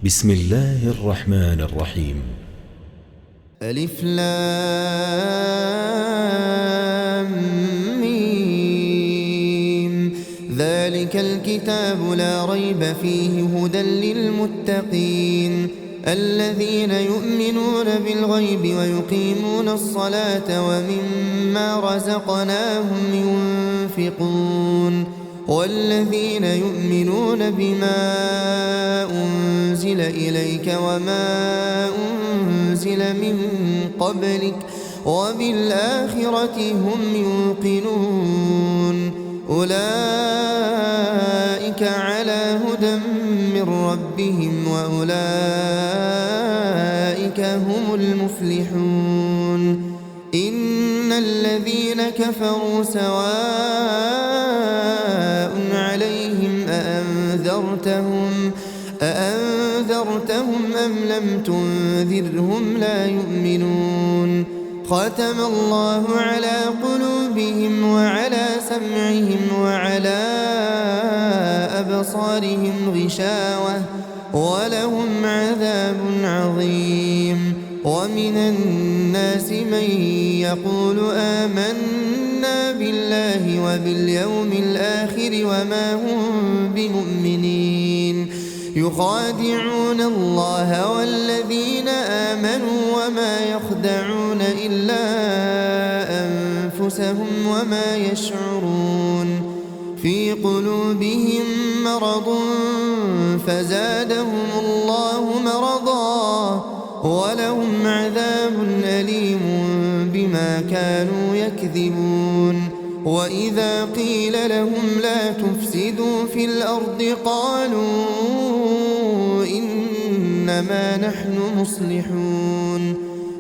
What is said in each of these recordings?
بسم الله الرحمن الرحيم. ألف لام ميم. ذلك الكتاب لا ريب فيه هدى للمتقين الذين يؤمنون بالغيب ويقيمون الصلاة ومما رزقناهم ينفقون والذين يؤمنون بما أنزل إليك وما أنزل من قبلك وبالآخرة هم يوقنون أولئك على هدى من ربهم وأولئك هم المفلحون إن الذين كفروا سواء عليهم أأنذرتهم أم لم تنذرهم لا يؤمنون ختم الله على قلوبهم وعلى سمعهم وعلى أبصارهم غشاوة ولهم عذاب عظيم ومن الناس من يقول آمنا بالله وباليوم الآخر وما هم بمؤمنين يخادعون الله والذين آمنوا وما يخدعون إلا أنفسهم وما يشعرون في قلوبهم مرض فزادهم الله مرضا ولهم عذاب أليم بما كانوا يكذبون وإذا قيل لهم لا تفسدوا في الأرض قالوا إنما نحن مصلحون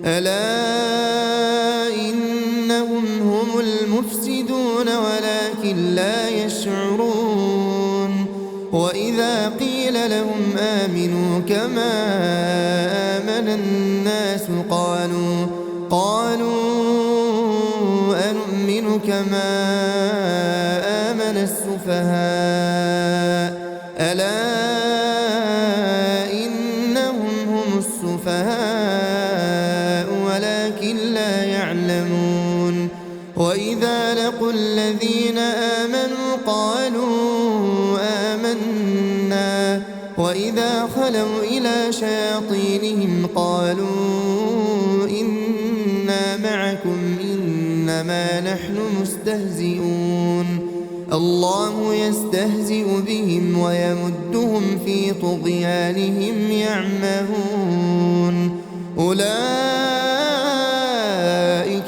ألا إنهم هم المفسدون ولكن لا يشعرون وإذا قيل لهم آمنوا كما آمن الناس قالوا أنؤمن كما آمن السفهاء ألا إنهم هم السفهاء ولكن لا يعلمون وإذا لقوا الذين آمنوا قالوا آمنا وإذا خلوا إلى شياطينهم قالوا إنا معكم إنما نحن مستهزئون الله يستهزئ بهم ويمدهم في طغيانهم يعمهون أولئك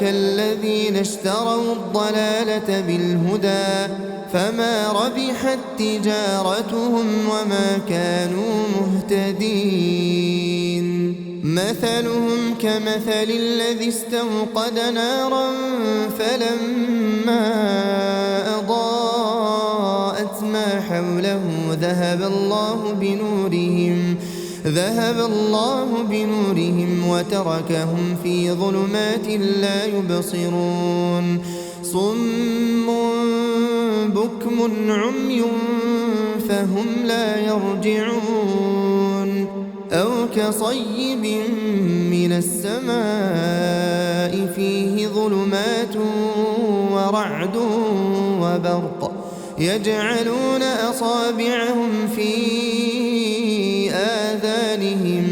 الذين اشتروا الضلالة بالهدى فما ربحت تجارتهم وما كانوا مهتدين مثلهم كمثل الذي استوقد نارا فلما أضاءت ما حوله ذهب الله بنورهم وتركهم في ظلمات لا يبصرون صم بكم عمي فهم لا يرجعون أو كصيب من السماء فيه ظلمات ورعد وبرق يجعلون أصابعهم في آذانهم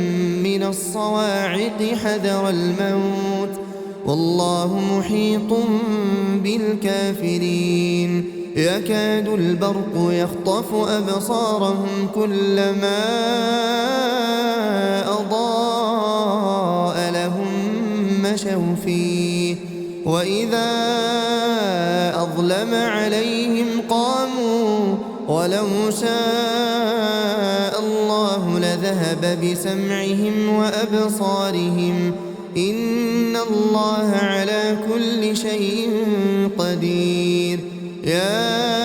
من الصواعق حذر الموت والله محيط بالكافرين يكاد البرق يخطف أبصارهم كلما أضاء لهم مشوا فيه وإذا أظلم عليهم قاموا ولو شاء الله لذهب بسمعهم وأبصارهم إن الله على كل شيء قدير يا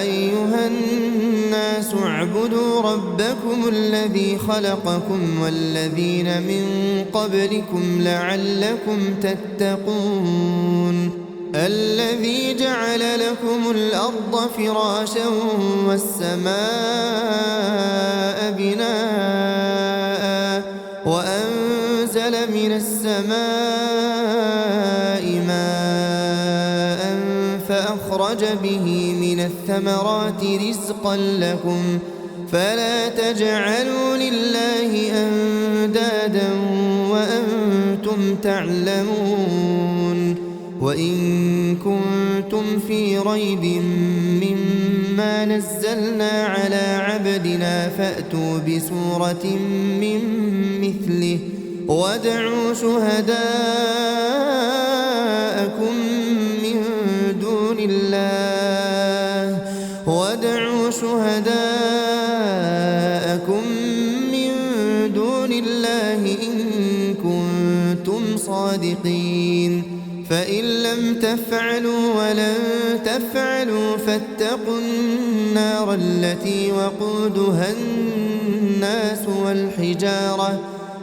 أيها الناس اعبدوا ربكم الذي خلقكم والذين من قبلكم لعلكم تتقون الذي جعل لكم الأرض فراشا والسماء بناء وأنزل من السماء ماء فأخرج به من الثمرات رزقا لكم فلا تجعلوا لله أندادا وأنتم تعلمون وإن كنتم في ريب مما نزلنا على عبدنا فأتوا بسورة من مثله وادعوا شهداءكم من دون الله إن كنتم صادقين فإن لم تفعلوا ولن تفعلوا فاتقوا النار التي وقودها الناس والحجارة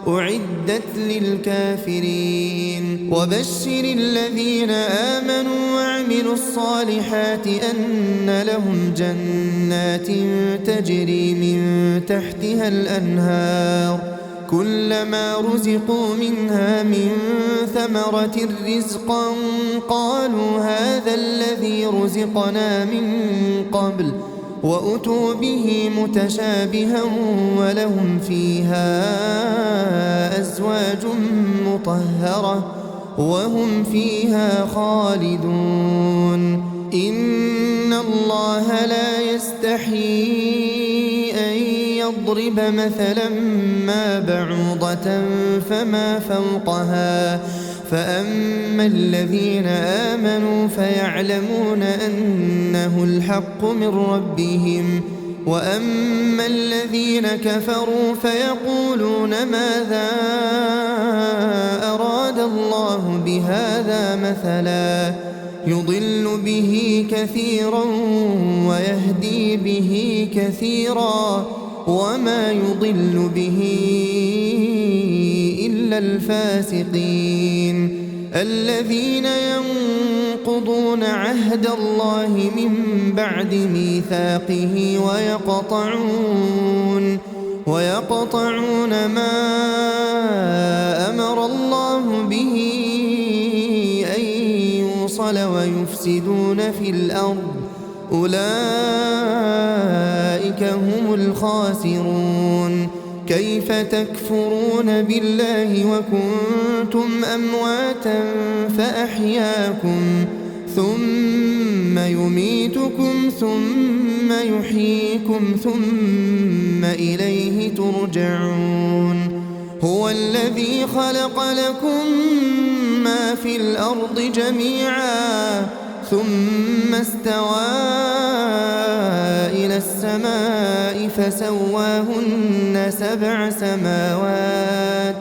أعدت للكافرين وبشر الذين آمنوا وعملوا الصالحات أن لهم جنات تجري من تحتها الأنهار كلما رزقوا منها من ثمرة رزقا قالوا هذا الذي رزقنا من قبل وأتوا به متشابها ولهم فيها أزواج مطهرة وهم فيها خالدون إن الله لا يستحيي أن يضرب مثلا ما بعوضة فما فوقها فأما الذين آمنوا فيعلمون أنه الحق من ربهم وأما الذين كفروا فيقولون ماذا أراد الله بهذا مثلا يضل به كثيرا ويهدي به كثيرا وما يضل به إلا الفاسقين الذين ينقضون عهد الله من بعد ميثاقه ويقطعون ما أمر الله به أن يوصل ويفسدون في الأرض أولئك هم الخاسرون كيف تكفرون بالله وكنتم أمواتا فأحياكم ثم يميتكم ثم يحييكم ثم إليه ترجعون هو الذي خلق لكم ما في الأرض جميعا ثم استوى إلى السماء فسواهن 7 سماوات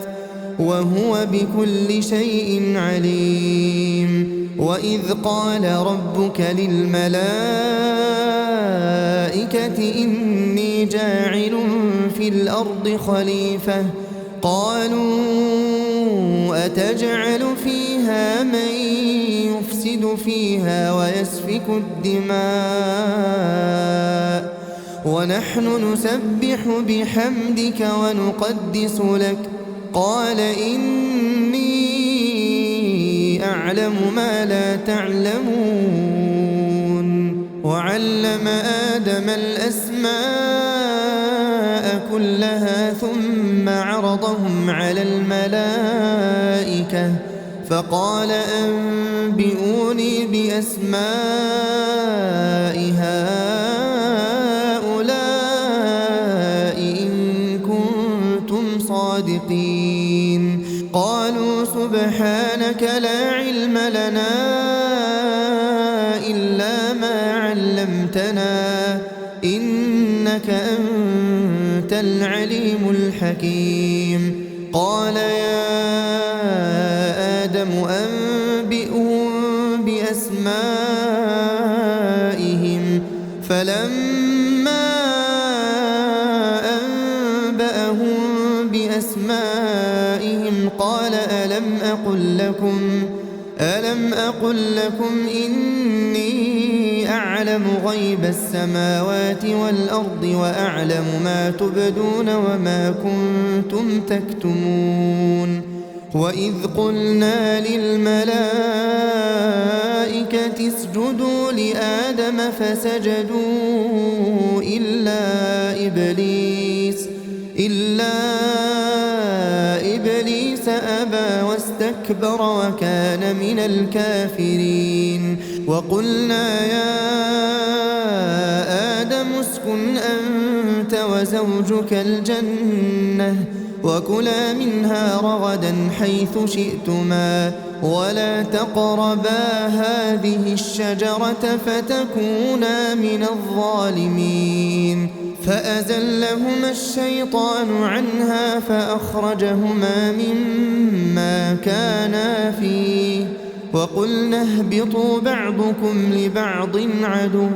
وهو بكل شيء عليم وإذ قال ربك للملائكة إني جاعل في الأرض خليفة قالوا أتجعل فيها من يفسد فيها ويسفك الدماء ونحن نسبح بحمدك ونقدس لك قال إني أعلم ما لا تعلمون وعلم آدم الأسماء كلها ثم عرضهم على الملائكة فقال أنبئوني بأسماء هؤلاء إن كنتم صادقين قالوا سبحانك لا علم لنا إلا ما علمتنا إنك أنت العليم الحكيم قال يا آدم أنبئهم بأسمائهم فلما أنبأهم بأسمائهم قال ألم أقل لكم إني أعلم غيب السماوات والأرض وأعلم ما تبدون وما كنتم تكتمون وإذ قلنا للملائكة اسجدوا لآدم فسجدوا إلا إبليس أبى واستكبر وكان من الكافرين وقلنا يا آدم اسكن أنت وزوجك الجنة وكلا منها رغدا حيث شئتما ولا تقربا هذه الشجرة فتكونا من الظالمين فأزلهما الشيطان عنها فأخرجهما مما كانا فيه وقلنا اهبطوا بعضكم لبعض عدو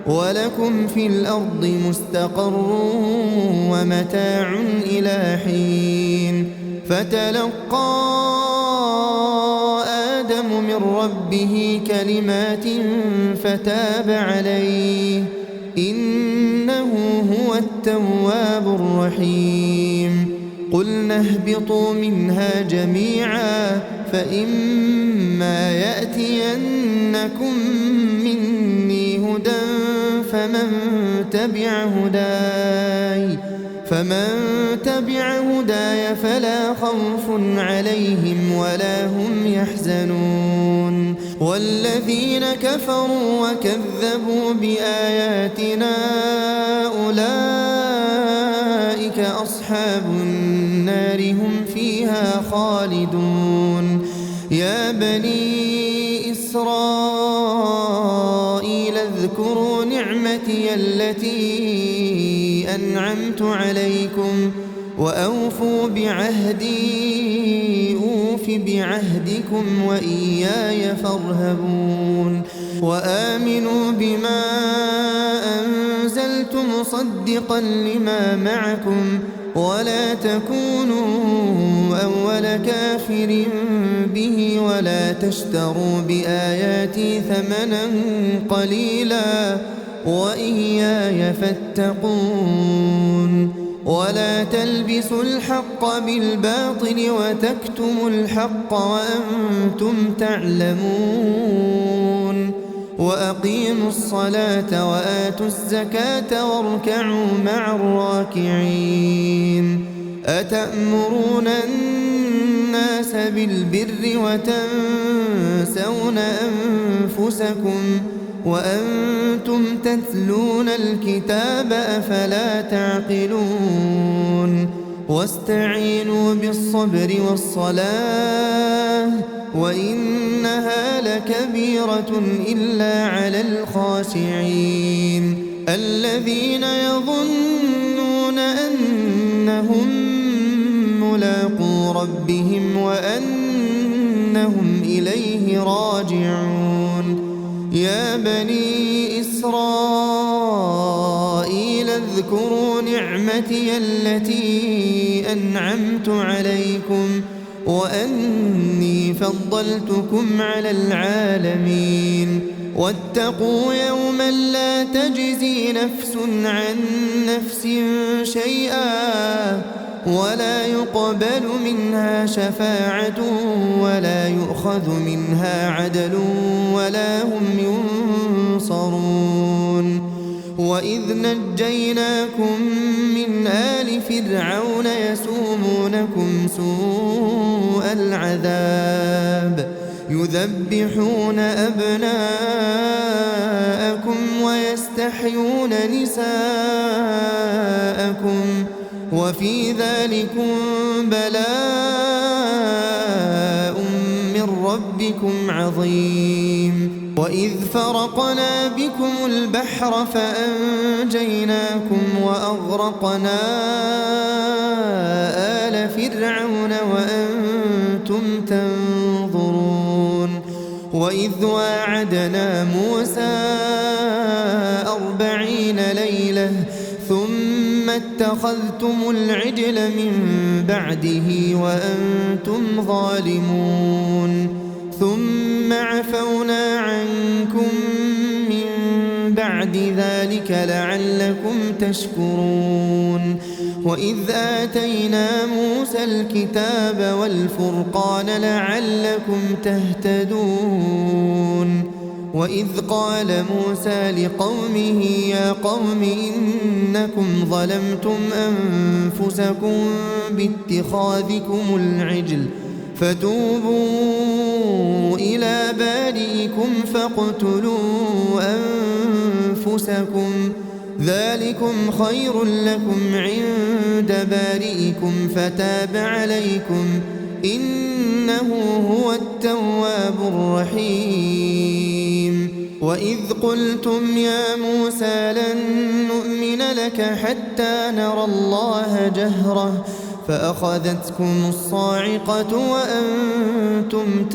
ولكم في الأرض مستقر ومتاع إلى حين فتلقى آدم من ربه كلمات فتاب عليه إنه هو التواب الرحيم قلنا اهبطوا منها جميعا فإما يأتينكم مني هدى فمن تبع هداي فلا خوف عليهم ولا هم يحزنون والذين كفروا وكذبوا بآياتنا أولئك أصحاب النار هم فيها خالدون يا بني إسرائيل اذكروا نعمتي التي أنعمت عليكم وأوفوا بعهدي أوف بعهدكم وإياي فارهبون وآمنوا بما أنزلت مصدقا لما معكم ولا تكونوا أول كافر به ولا تشتروا بآياتي ثمنا قليلا وإياي فاتقون ولا تلبسوا الحق بالباطل وتكتموا الحق وأنتم تعلمون وأقيموا الصلاة وآتوا الزكاة واركعوا مع الراكعين أتأمرون الناس بالبر وتنسون أنفسكم وأنتم تتلون الكتاب أفلا تعقلون واستعينوا بالصبر والصلاة وإنها لكبيرة إلا على الخاشعين الذين يظنون أنهم ملاقو ربهم وأنهم إليه راجعون يا بني إسرائيل اذكروا نعمتي التي أنعمت عليكم وأني فضلتكم على العالمين واتقوا يوما لا تجزي نفس عن نفس شيئا ولا يقبل منها شفاعة ولا يؤخذ منها عدل ولا هم ينصرون وإذ نجيناكم من آل فرعون يسومونكم سوء العذاب يذبحون أبناءكم ويستحيون نساءكم وفي ذلكم بلاء من ربكم عظيم وإذ فرقنا بكم البحر فأنجيناكم وأغرقنا آل فرعون وأنتم تنظرون وإذ واعدنا موسى 40 ليلة ثم اتخذتم العجل من بعده وأنتم ظالمون ثم عفونا عنكم من بعد ذلك لعلكم تشكرون وإذ آتينا موسى الكتاب والفرقان لعلكم تهتدون وإذ قال موسى لقومه يا قوم إنكم ظلمتم أنفسكم باتخاذكم العجل فتوبوا إلى بارئكم فاقتلوا أنفسكم ذلكم خير لكم عند بارئكم فتاب عليكم إنه هو التواب الرحيم وإذ قلتم يا موسى لن نؤمن لك حتى نرى الله جهرة فأخذتكم الصاعقة وأنتم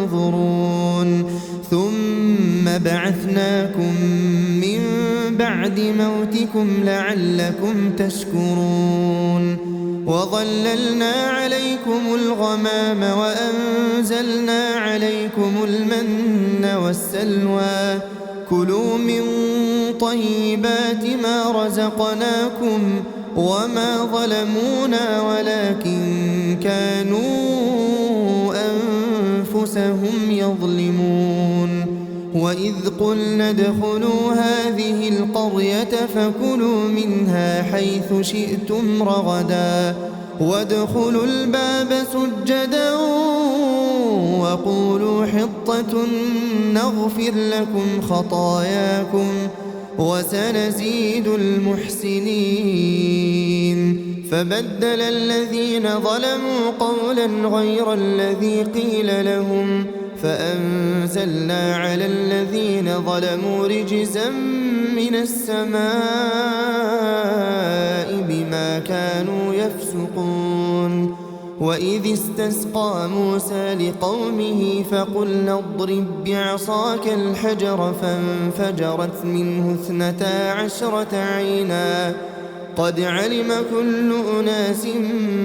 تنظرون ثم بعثناكم من بعد موتكم لعلكم تشكرون وظللنا عليكم الغمام وأنزلنا عليكم المن والسلوى كلوا من طيبات ما رزقناكم وما ظلمونا ولكن كانوا أنفسهم يظلمون وإذ قلنا ادخلوا هذه القرية فكلوا منها حيث شئتم رغدا وادخلوا الباب سجدا وقولوا حطة نغفر لكم خطاياكم وسنزيد المحسنين فبدل الذين ظلموا قولا غير الذي قيل لهم فأنزلنا على الذين ظلموا رجزا من السماء بما كانوا يفسقون وإذ استسقى موسى لقومه فقلنا اضرب بعصاك الحجر فانفجرت منه 12 عينا قد علم كل أناس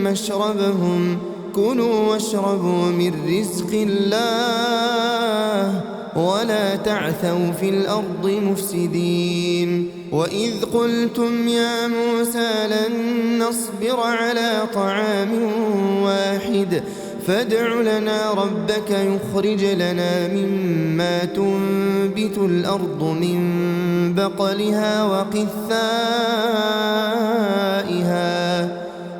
مشربهم كلوا واشربوا من رزق الله ولا تعثوا في الأرض مفسدين وإذ قلتم يا موسى لن نصبر على طعام واحد فادع لنا ربك يخرج لنا مما تنبت الأرض من بقلها وقثائها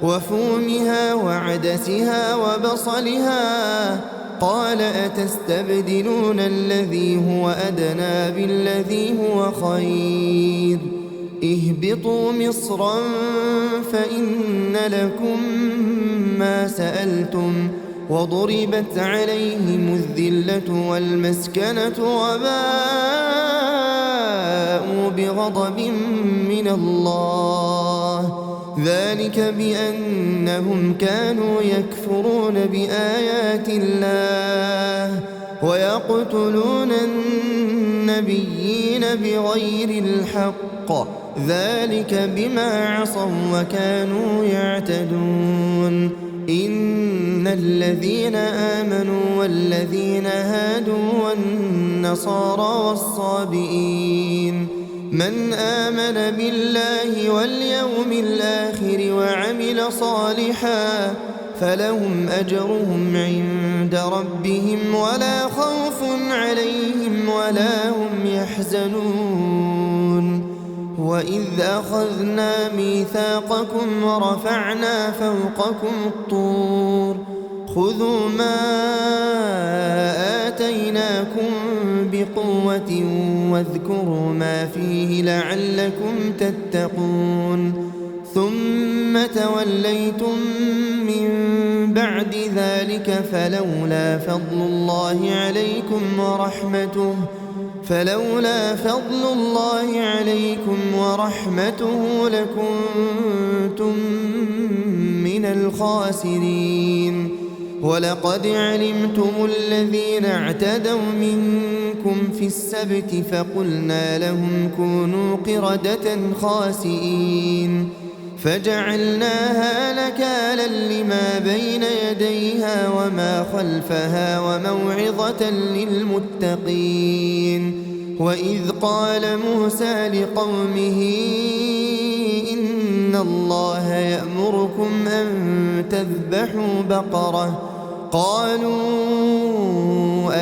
وفومها وعدسها وبصلها قال أتستبدلون الذي هو أدنى بالذي هو خير اهبطوا مصرا فإن لكم ما سألتم وضربت عليهم الذلة والمسكنة وباءوا بغضب من الله ذلك بأنهم كانوا يكفرون بآيات الله ويقتلون النبيين بغير الحق ذلك بما عصوا وكانوا يعتدون إن الذين آمنوا والذين هادوا والنصارى والصابئين من آمن بالله واليوم الآخر وعمل صالحا فلهم أجرهم عند ربهم ولا خوف عليهم ولا هم يحزنون وإذ أخذنا ميثاقكم ورفعنا فوقكم الطور خذوا ما آتيناكم بقوة واذكروا ما فيه لعلكم تتقون ثم توليتم من بعد ذلك فلولا فضل الله عليكم ورحمته لكنتم من الخاسرين ولقد علمتم الذين اعتدوا منكم في السبت فقلنا لهم كونوا قردة خاسئين فجعلناها نكالا لما بين يديها وما خلفها وموعظة للمتقين. وإذ قال موسى لقومه إن الله يأمركم أن تذبحوا بقرة قالوا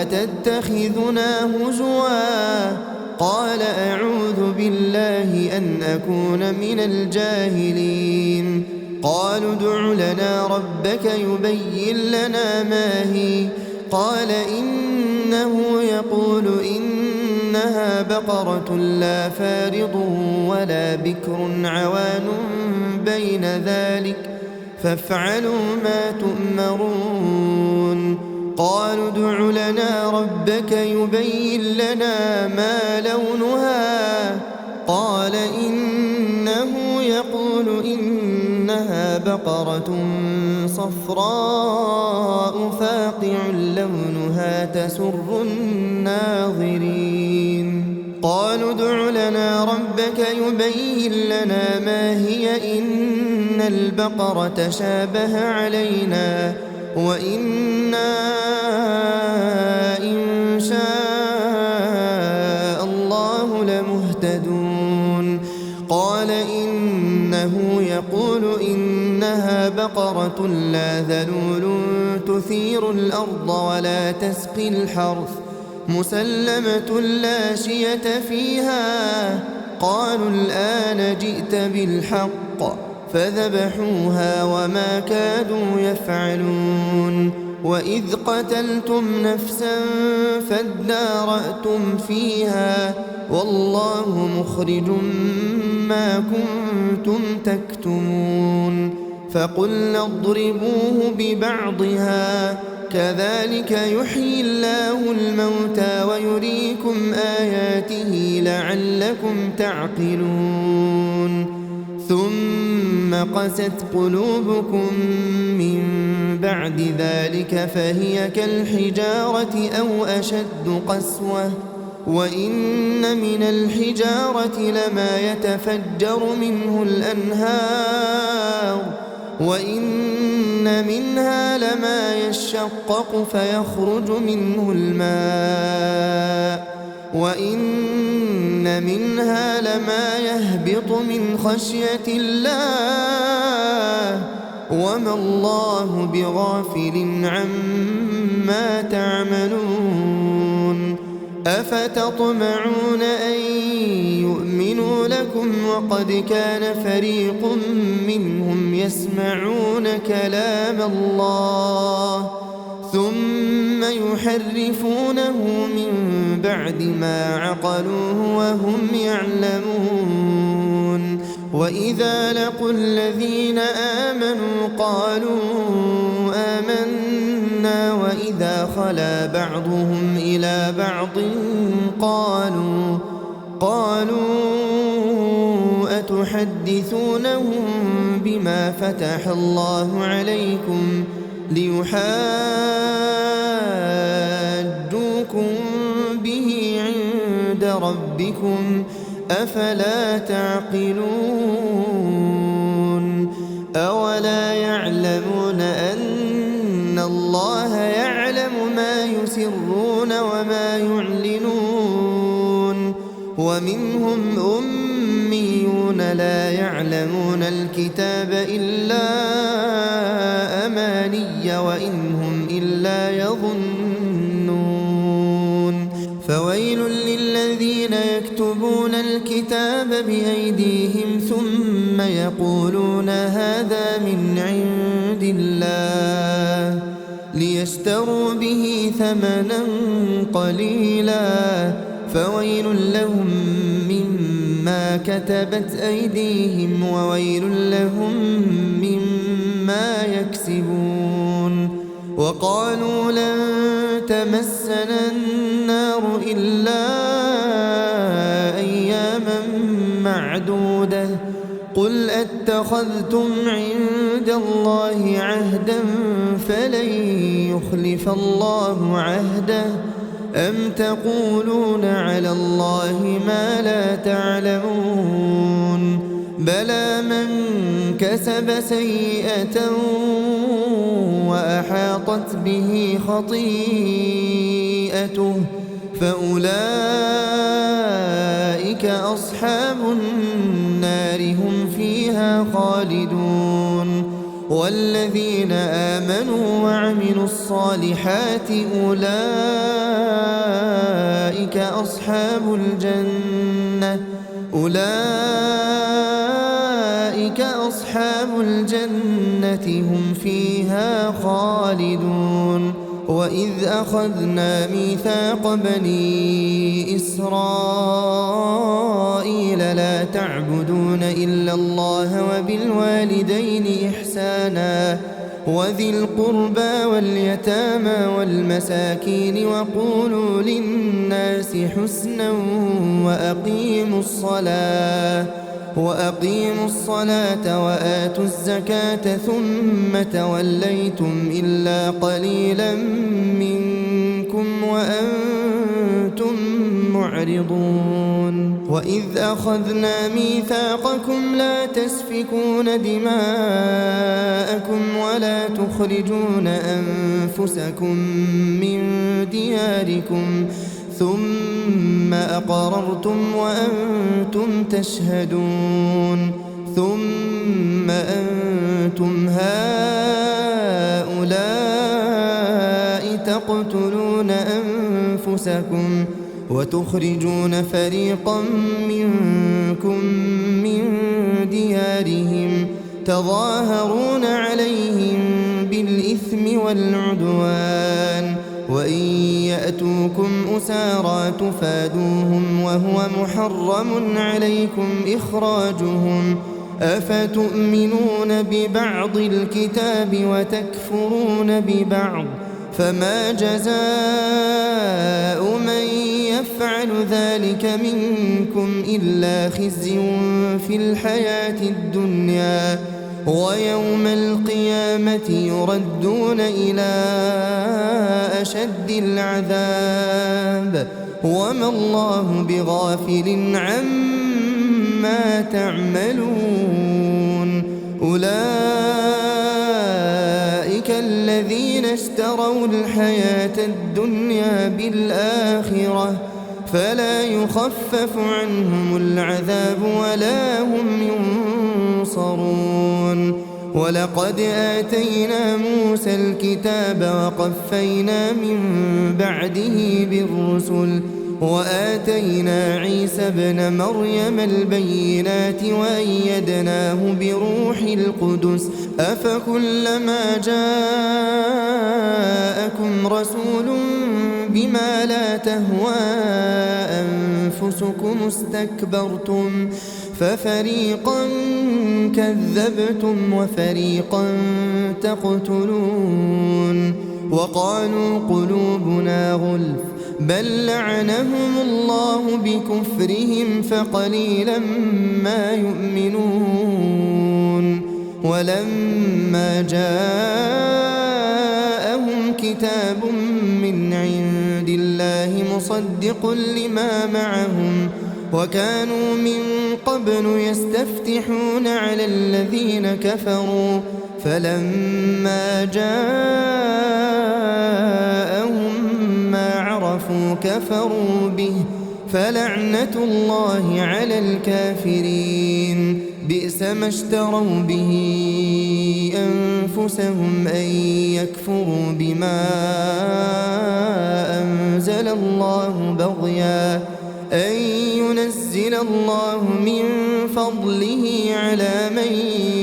أتتخذنا هزوا قال أعوذ بالله أن أكون من الجاهلين. قالوا ادع لنا ربك يبين لنا ما هي قال إنه يقول إنها بقرة لا فارض ولا بكر عوان بين ذلك فافعلوا ما تؤمرون. قالوا ادع لنا ربك يبين لنا ما لونها قال إنه يقول إنها بقرة صفراء فاقع لونها تسر الناظرين. قالوا ادع لنا ربك يبين لنا ما هي إن البقرة شابه علينا وإنا إن شاء الله لمهتدون. قال إنه يقول إنها بقرة لا ذلول تثير الأرض ولا تسقي الحرث مسلمة لا شية فيها. قالوا الآن جئت بالحق فذبحوها وما كادوا يفعلون. وإذ قتلتم نفسا فادارأتم فيها والله مخرج ما كنتم تكتمون. فقلنا اضربوه ببعضها كذلك يحيي الله الموتى ويريكم آياته لعلكم تعقلون. ثم قست قلوبكم من بعد ذلك فهي كالحجارة أو أشد قسوة وإن من الحجارة لما يتفجر منه الأنهار وإن منها لما يشقق فيخرج منه الماء وإن منها لما يهبط من خشية الله وما الله بغافل عما تعملون. أفتطمعون أن يؤمنوا لكم وقد كان فريق منهم يسمعون كلام الله ثم يحرفونه من بعد ما عقلوه وهم يعلمون. وإذا لقوا الذين آمنوا قالوا آمنا وإذا خلا بعضهم إلى بعض قالوا أتحدثونهم بما فتح الله عليكم ليحاجوكم به عند ربكم أفلا تعقلون. أولا يعلمون أن الله يعلم ما يسرون وما يعلنون. ومنهم أميون لا يعلمون الكتاب إلا أماني وإن هم إلا يظنون. فويل للذين يكتبون الكتاب بأيديهم ثم يقولون هذا من عند الله ليشتروا به ثمنا قليلا فويل لهم مما كتبت أيديهم وويل لهم مما يكسبون. وقالوا لن تمسنا النار إلا أياما معدودة قل أتخذتم عند الله عهدا فلن يخلف الله عهده أم تقولون على الله ما لا تعلمون. بلى من كسب سيئة وأحاطت به خطيئته فأولئك أصحاب النار هم فيها خالدون والذين آمنوا وعملوا الصالحات أولئك أصحاب الجنة هم فيها خالدون وإذ أخذنا ميثاق بني إسرائيل لا تعبدون إلا الله وبالوالدين إحسانا وذي القربى واليتامى والمساكين وقولوا للناس حسنا وأقيموا الصلاة وآتوا الزكاة ثم توليتم إلا قليلا منكم وأنتم معرضون وإذ أخذنا ميثاقكم لا تسفكون دماءكم ولا تخرجون أنفسكم من دياركم ثم أقررتم وأنتم تشهدون ثم أنتم هؤلاء تقتلون أنفسكم وتخرجون فريقا منكم من ديارهم تظاهرون عليهم بالإثم والعدوان وإن يأتوكم أسارى تفادوهم وهو محرم عليكم إخراجهم أفتؤمنون ببعض الكتاب وتكفرون ببعض فما جزاء من يفعل ذلك منكم إلا خزي في الحياة الدنيا ويوم القيامة يردون إلى أشد العذاب وما الله بغافل عما تعملون أولئك الذين اشتروا الحياة الدنيا بالآخرة فلا يخفف عنهم العذاب ولا هم ينصرون ولقد آتينا موسى الكتاب وقفينا من بعده بالرسل وآتينا عيسى ابن مريم البينات وأيدناه بروح القدس أفكلما جاءكم رسول بما لا تهوى أنفسكم استكبرتم ففريقا كذبتم وفريقا تقتلون وقالوا قلوبنا غلف بل لعنهم الله بكفرهم فقليلا ما يؤمنون ولما جاءهم كتاب من عند الله مصدق لما معهم وكانوا من قبل يستفتحون على الذين كفروا فلما جاءهم ما عرفوا كفروا به فلعنة الله على الكافرين بئس ما اشتروا به أنفسهم أن يكفروا بما أنزل الله بغيا أن ينزل الله من فضله على من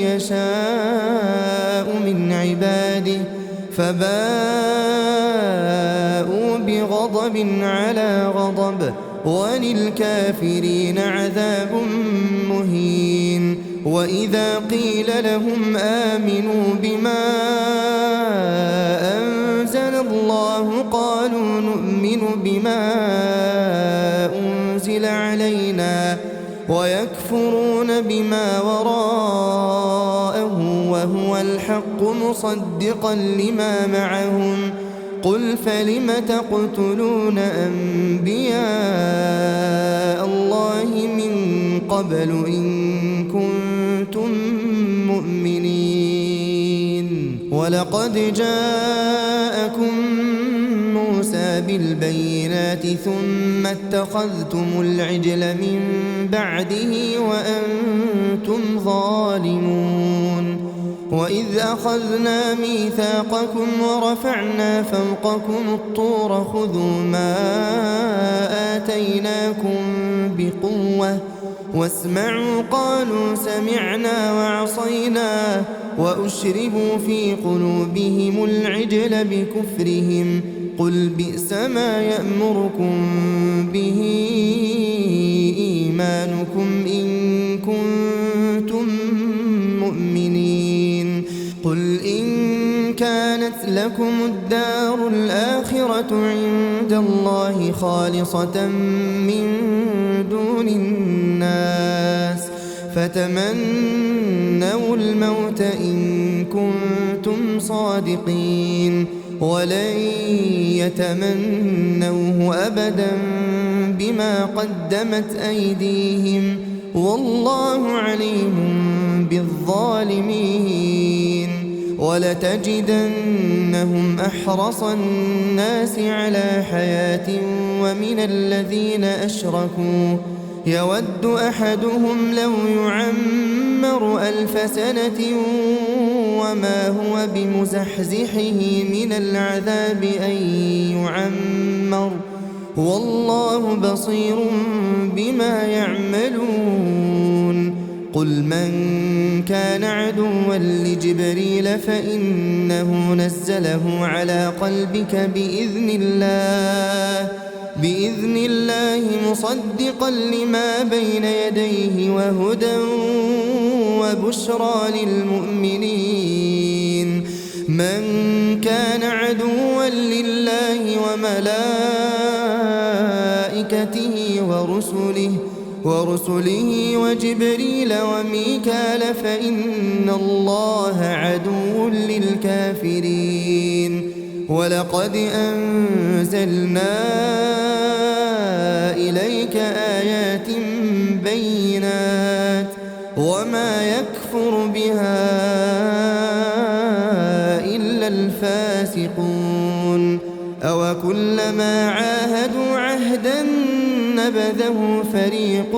يشاء من عباده فباءوا بغضب على غضب وللكافرين عذاب مهين وإذا قيل لهم آمنوا بما أنزل الله قالوا نؤمن بما أنزل علينا ويكفرون بما وراءه وهو الحق مصدقا لما معهم قل فلم تقتلون أنبياء الله من قبل إن كنتم مؤمنين. ولقد جاءكم موسى بالبينات ثم اتخذتم العجل من بعده وأنتم ظالمون. وإذ أخذنا ميثاقكم ورفعنا فوقكم الطور خذوا ما آتيناكم بقوة واسمعوا قالوا سمعنا وعصينا وأشربوا في قلوبهم العجل بكفرهم قل بئس ما يأمركم به إيمانكم إن كنتم مؤمنين. قل إن كانت لكم الدار الآخرة عند الله خالصة من دون الناس فتمنوا الموت إن كنتم صادقين ولن يتمنوه أبدا بما قدمت أيديهم والله عليم بالظالمين. ولتجدنهم أحرص الناس على حياة ومن الذين أشركوا يود أحدهم لو يعمر 1000 سنة وما هو بمزحزحه من العذاب أن يعمر والله بصير بما يعملون. قل من كان عدوا لجبريل فإنه نزله على قلبك بإذن الله مصدقا لما بين يديه وهدى وبشرى للمؤمنين. من كان عدوا لله وملائكته ورسله وجبريل وميكال فإن الله عدو للكافرين. ولقد أنزلنا إليك آيات بينات وما يكفر بها إلا الفاسقون. أوكلما عاهدوا عهدا نبذه فريق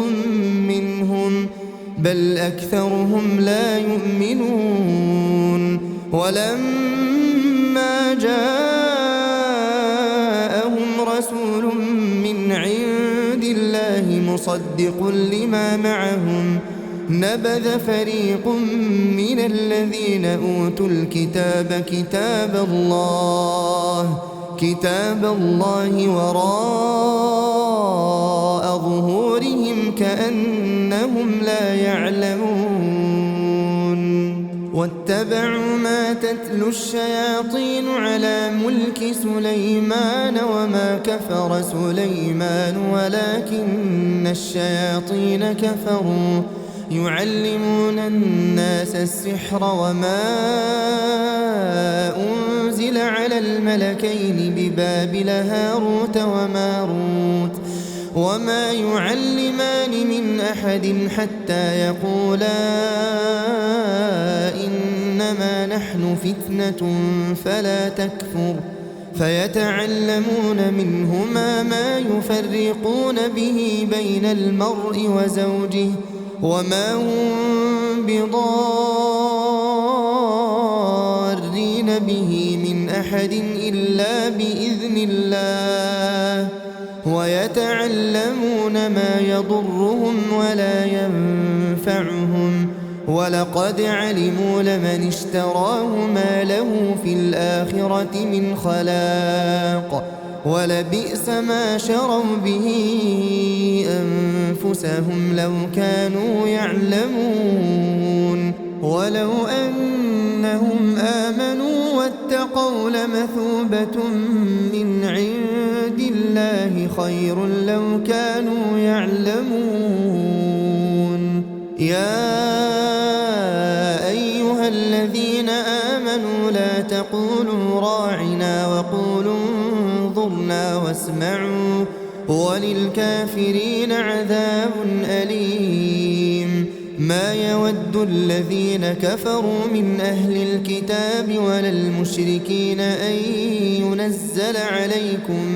منهم بل أكثرهم لا يؤمنون. ولما جاءهم رسول من عند الله مصدق لما معهم نبذ فريق من الذين أوتوا الكتاب كتاب الله وراء ظهورهم كأنهم لا يعلمون. واتبعوا ما تتلو الشياطين على ملك سليمان وما كفر سليمان ولكن الشياطين كفروا يعلمون الناس السحر وما أنزل على الملكين ببابل هاروت وماروت وما يعلمان من أحد حتى يقولا إنما نحن فتنة فلا تكفر فيتعلمون منهما ما يفرقون به بين المرء وزوجه وما هم بضارين به من أحد إلا بإذن الله ويتعلمون ما يضرهم ولا ينفعهم ولقد علموا لمن اشتراه ما له في الآخرة من خلاق ولبئس ما شروا به أنفسهم لو كانوا يعلمون. ولو أنهم آمنوا واتقوا لمثوبة من عند الله خير لو كانوا يعلمون. يا أيها الذين آمنوا لا تقولوا راعنا وقولوا انظرنا واسمعوا وللكافرين عذاب أليم. ما يود الذين كفروا من أهل الكتاب ولا المشركين أن ينزل عليكم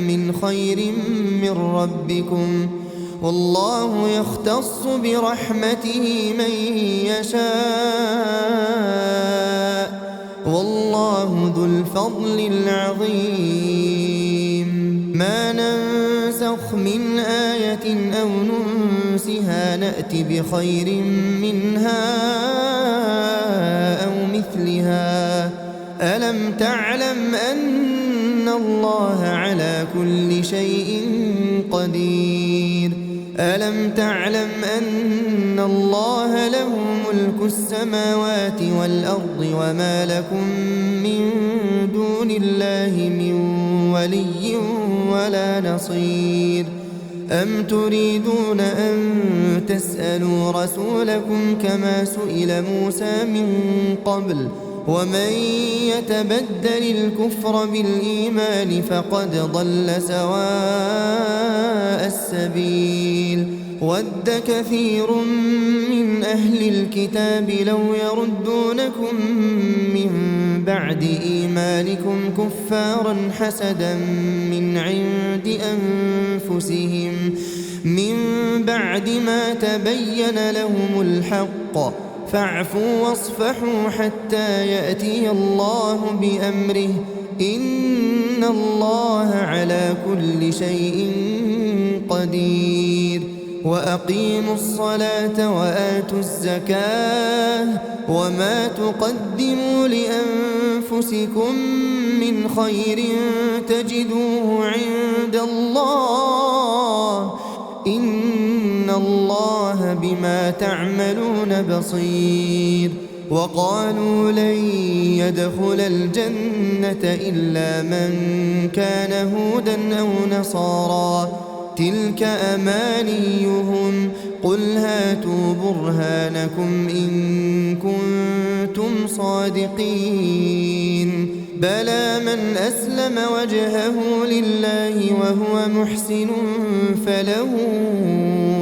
من خير من ربكم، والله يختص برحمته من يشاء، والله ذو الفضل العظيم. ما ننسخ من آية أو ننسها نأت بخير منها أو مثلها. ألم تعلم أن الله على كل شيء قدير؟ ألم تعلم أن الله له ملك السماوات والأرض وما لكم من دون الله من ولي ولا نصير؟ أم تريدون أن تسألوا رسولكم كما سئل موسى من قبل؟ ومن يتبدل الكفر بالإيمان فقد ضل سواء السبيل. ود كثير من أهل الكتاب لو يردونكم من بعد إيمانكم كفارا حسدا من عند أنفسهم من بعد ما تبين لهم الحق، فاعفوا واصفحوا حتى يأتي الله بأمره، إن الله على كل شيء قدير. وأقيموا الصلاة وآتوا الزكاة وما تقدموا لأنفسكم من خير تجدوه عند الله، إن الله بما تعملون بصير. وقالوا لن يدخل الجنة إلا من كان هودا أو نصارى، تلك أمانيهم، قل هاتوا برهانكم إن كنتم صادقين. بلى من أسلم وجهه لله وهو محسن فله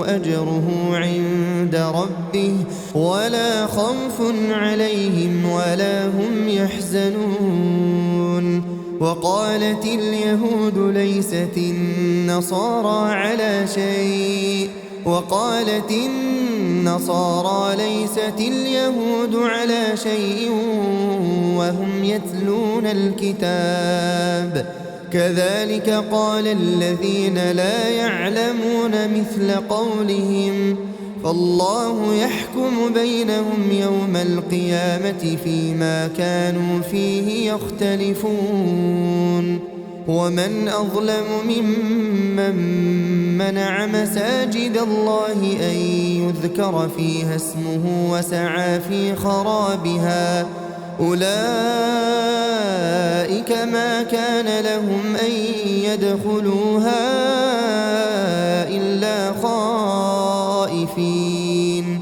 أجره عند ربه ولا خوف عليهم ولا هم يحزنون. وقالت اليهود ليست النصارى على شيء، وقالت النصارى ليست اليهود على شيء وهم يتلون الكتاب، كذلك قال الذين لا يعلمون مثل قولهم، فالله يحكم بينهم يوم القيامة فيما كانوا فيه يختلفون. ومن أظلم ممن منع مساجد الله أن يذكر فيها اسمه وسعى في خرابها، أولئك ما كان لهم أن يدخلوها إلا خائفين،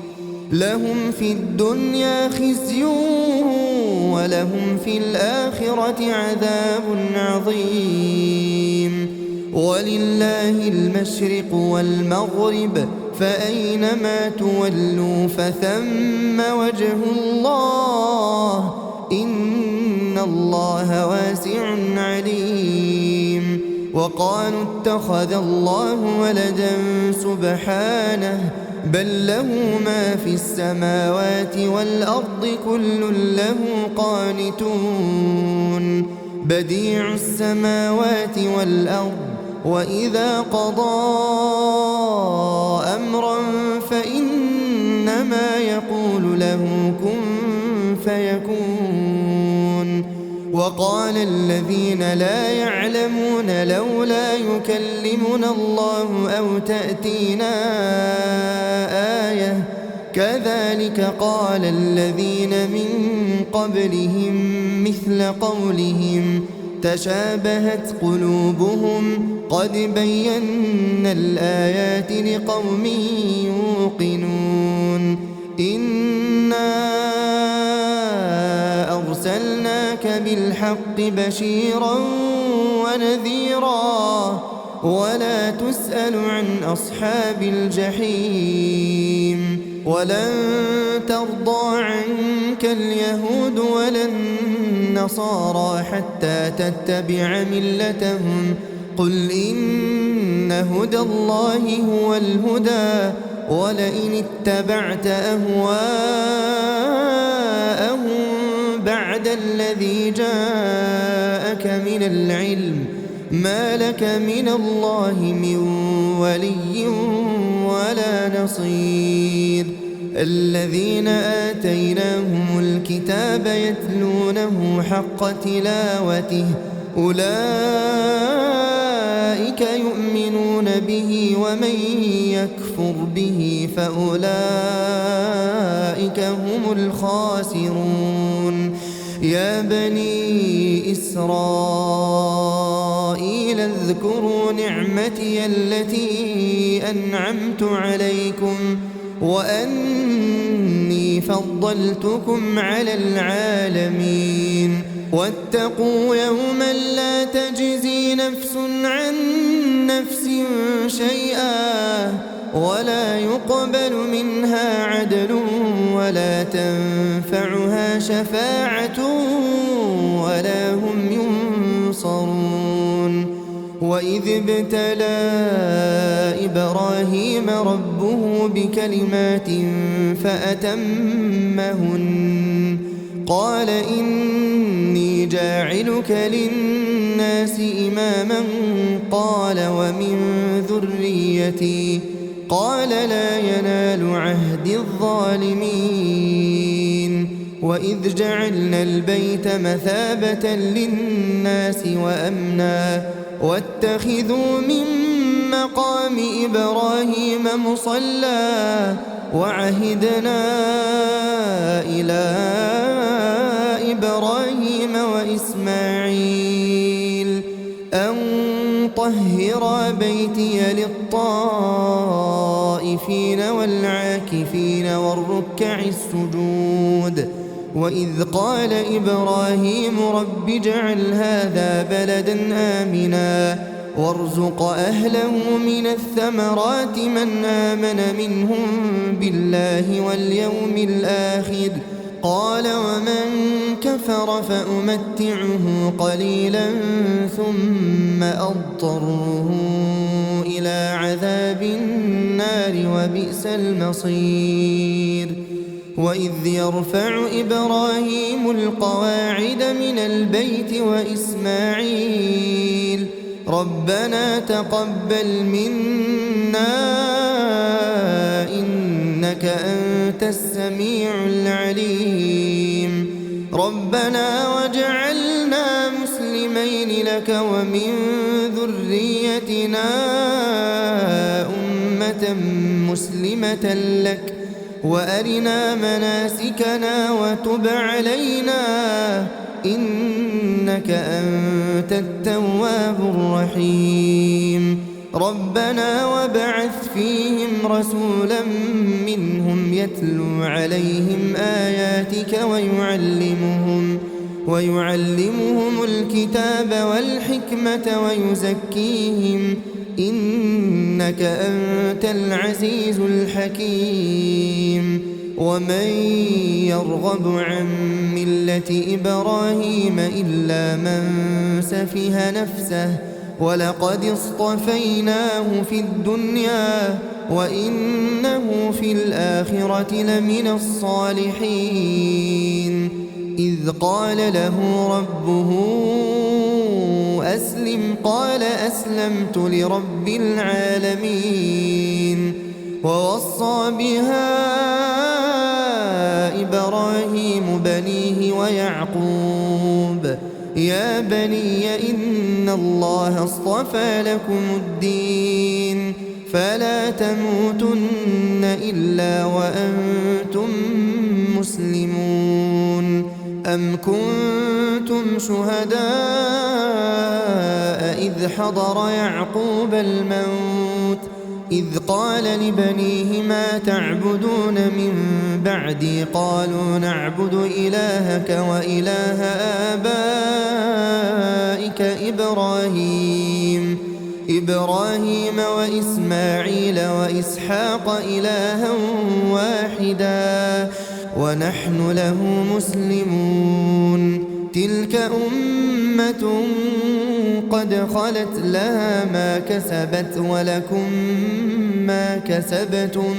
لهم في الدنيا خزي ولهم في الآخرة عذاب عظيم. ولله المشرق والمغرب، فأينما تولوا فثم وجه الله، إن الله واسع عليم. وقالوا اتخذ الله ولدا سبحانه، بل له ما في السماوات والأرض كل له قانتون. بديع السماوات والأرض، وإذا قضى أمرا فإنما يقول له كن فيكون. وقال الذين لا يعلمون لولا يكلمنا الله أو تأتينا آية، كذلك قال الذين من قبلهم مثل قولهم تشابهت قلوبهم، قد بينا الآيات لقوم يوقنون. إنا أرسلناك بالحق بشيرا ونذيرا، ولا تسأل عن أصحاب الجحيم. ولن ترضى عنك اليهود ولا النصارى حتى تتبع ملتهم قل إن هدى الله هو الهدى ولئن اتبعت أهواءهم بعد الذي جاءك من العلم ما لك من الله من ولي ولا نصير الذين آتيناهم الكتاب يتلونه حق تلاوته أولئك يؤمنون به ومن يكفر به فأولئك هم الخاسرون يا بني إسرائيل اذكروا نعمتي التي أنعمت عليكم وأني فضلتكم على العالمين واتقوا يوما لا تجزي نفس عن نفس شيئا ولا يقبل منها عدل ولا تنفعها شفاعة ولا هم ينصرون وإذ ابتلى إبراهيم ربه بكلمات فأتمهن قال إني جاعلك للناس إماما قال ومن ذريتي قال لا ينال عهد الظالمين وإذ جعلنا البيت مثابة للناس وأمنا واتخذوا من مقام إبراهيم مصلى وعهدنا إلى إبراهيم وإسماعيل أن طهرا بيتي للطائفين والعاكفين والركع السجود وإذ قال إبراهيم رب اجعل هذا بلدا آمنا وارزق أهله من الثمرات من آمن منهم بالله واليوم الآخر قال ومن كفر فأمتعه قليلا ثم أضطره إلى عذاب النار وبئس المصير وإذ يرفع إبراهيم القواعد من البيت وإسماعيل ربنا تقبل منا إنك أنت السميع العليم ربنا وجعلنا مسلمين لك ومن ذريتنا أمة مسلمة لك وأرنا مناسكنا وتب علينا إنك أنت التواب الرحيم ربنا وابعث فيهم رسولا منهم يتلو عليهم آياتك ويعلمهم الكتاب والحكمة ويزكيهم إنك أنت العزيز الحكيم ومن يرغب عن ملة إبراهيم إلا من سفه نفسه ولقد اصطفيناه في الدنيا وإنه في الآخرة لمن الصالحين إذ قال له ربه أسلم قال أسلمت لرب العالمين ووصى بها إبراهيم بنيه ويعقوب يا بني إن الله اصطفى لكم الدين فلا تموتن إلا وأنتم مسلمون أم كنتم شهداء إذ حضر يعقوب الموت إذ قال لبنيه ما تعبدون من بعدي قالوا نعبد إلهك وإله آبائك إبراهيم وإسماعيل وإسحاق إلها واحدا ونحن له مسلمون تلك أمة قد خلت لها ما كسبت ولكم ما كسبتم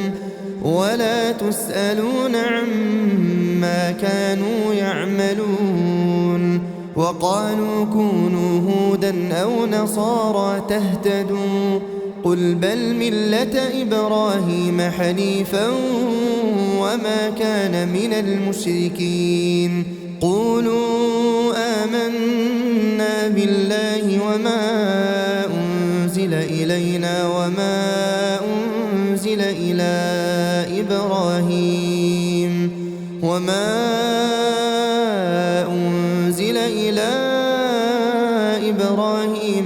ولا تسألون عما كانوا يعملون وقالوا كونوا هودا أو نصارى تهتدوا قل بل ملة إبراهيم حنيفا وما كان من المشركين قولوا آمنا بالله وما أنزل إلينا وما أنزل إلى إبراهيم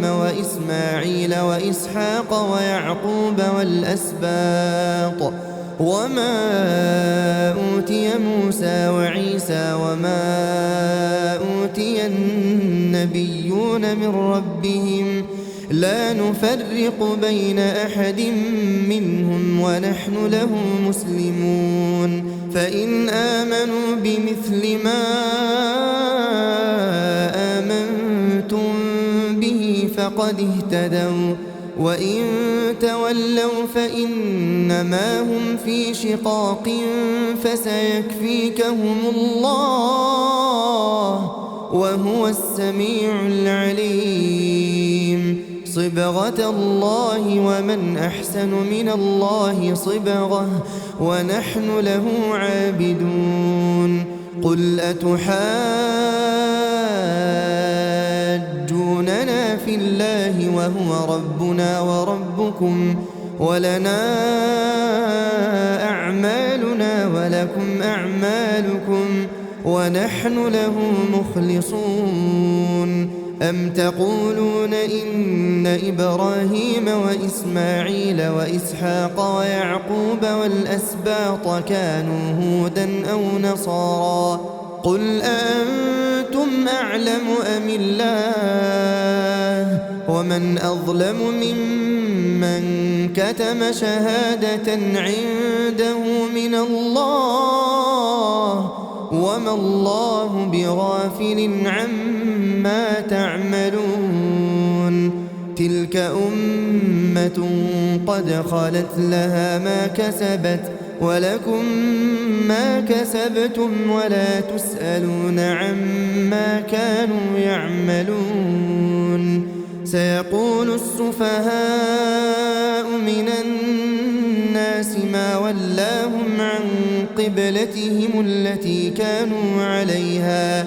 وإسماعيل وإسحاق ويعقوب والأسباط وما أوتي موسى وعيسى وما أوتي النبيون من ربهم لا نفرق بين أحد منهم ونحن له مسلمون فإن آمنوا بمثل ما آمنتم به فقد اهتدوا وإن تولوا فإنما هم في شقاق فسيكفيكهم الله وهو السميع العليم صبغة الله ومن أحسن من الله صبغة ونحن له عابدون قل أتحاجوننا في الله وهو ربنا وربكم ولنا أعمالنا ولكم أعمالكم ونحن له مخلصون أم تقولون إن إبراهيم وإسماعيل وإسحاق ويعقوب والأسباط كانوا هودا أو نصارى قل أأنتم أعلم أم الله ومن أظلم ممن كتم شهادة عنده من الله وما الله بغافل عما تعملون تلك أمة قد خلت لها ما كسبت ولكم ما كسبتم ولا تسألون عما كانوا يعملون سيقول السفهاء من الناس ما ولاهم عن قبلتهم التي كانوا عليها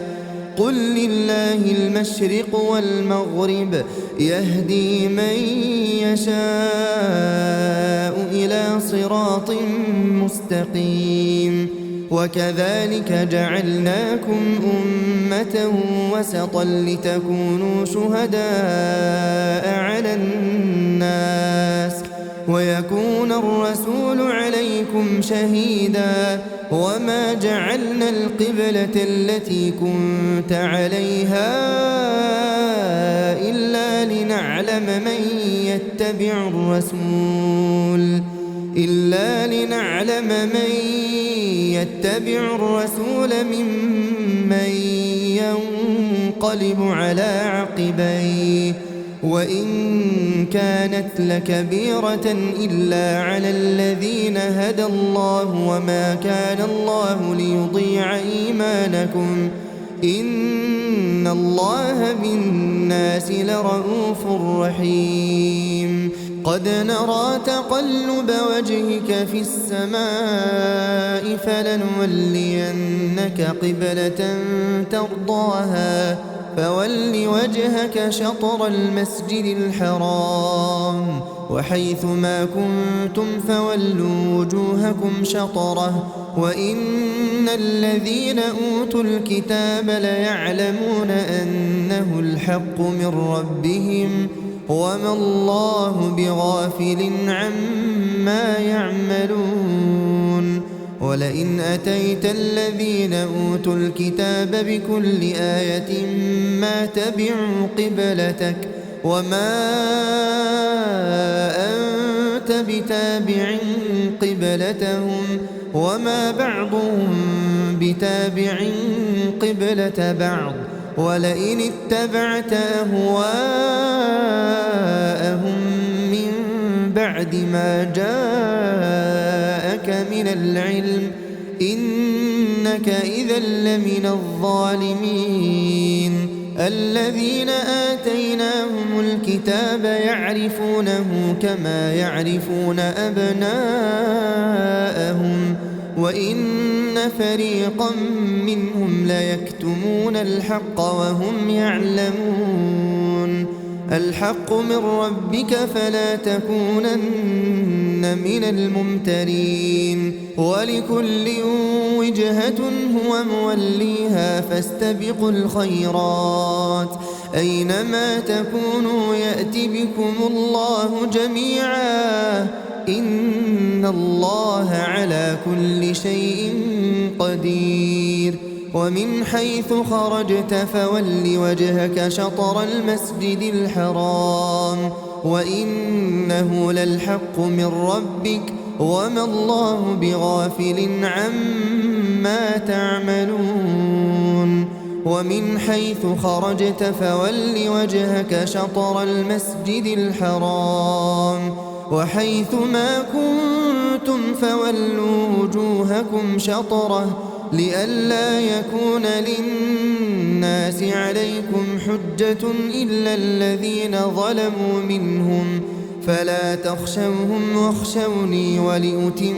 قل لله المشرق والمغرب يهدي من يشاء إلى صراط مستقيم وكذلك جعلناكم أمة وسطا لتكونوا شهداء على الناس ويكون الرسول عليكم شهيدا وما جعلنا القبلة التي كنت عليها إلا لنعلم من يتبع الرسول ممن ينقلب على عقبيه وإن كانت لكبيرة إلا على الذين هدى الله وما كان الله ليضيع إيمانكم إن الله بالناس لرءوف رحيم قد نرى تقلب وجهك في السماء فلنولينك قبلة ترضاها فول وجهك شطر المسجد الحرام وحيث ما كنتم فولوا وجوهكم شطره وإن الذين أوتوا الكتاب ليعلمون أنه الحق من ربهم وما الله بغافل عما يعملون ولئن أتيت الذين أوتوا الكتاب بكل آية ما تبعوا قبلتك وما أنت بتابع قبلتهم وما بعضهم بتابع قبلة بعض ولئن اتبعت أهواءهم من بعد ما جاءك من العلم إنك إذا لمن الظالمين. الذين آتيناهم الكتاب يعرفونه كما يعرفون أبناءهم وإن فريقا منهم ليكتمون الحق وهم يعلمون. الحق من ربك فلا تكونن من الممترين. ولكل وجهة هو موليها فاستبقوا الخيرات أينما تكونوا يأت بكم الله جميعا إن الله على كل شيء قدير. ومن حيث خرجت فول وجهك شطر المسجد الحرام وإنه للحق من ربك وما الله بغافل عما تعملون. ومن حيث خرجت فول وجهك شطر المسجد الحرام وحيث ما كنتم فولوا وجوهكم شطره لئلا يكون للناس عليكم حجة إلا الذين ظلموا منهم فلا تخشوهم واخشوني ولأتم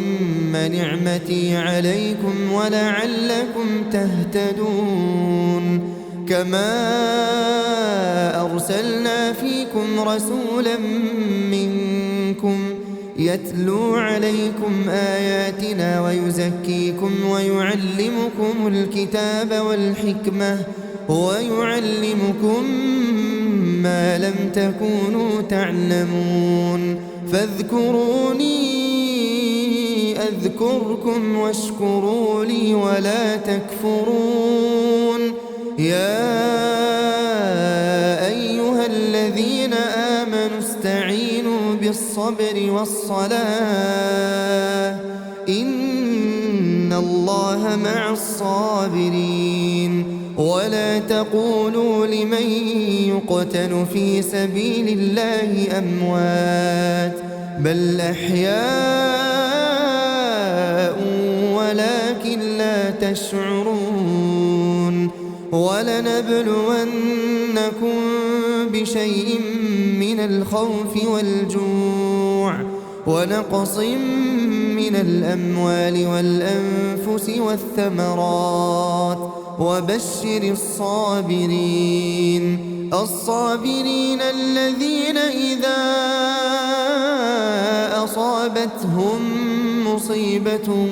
نعمتي عليكم ولعلكم تهتدون. كما أرسلنا فيكم رسولا منكم يتلو عليكم آياتنا ويزكيكم ويعلمكم الكتاب والحكمة ويعلمكم ما لم تكونوا تعلمون. فاذكروني أذكركم واشكروا لي ولا تكفرون. يا أيها الذين آمنوا استعينوا بالصبر والصلاة إن الله مع الصابرين. ولا تقولوا لمن يقتل في سبيل الله أموات بل أحياء ولكن لا تشعرون. ولنبلونكم بشيء من الخوف والجوع ونقص من الأموال والأنفس والثمرات وبشر الصابرين الذين إذا أصابتهم مصيبة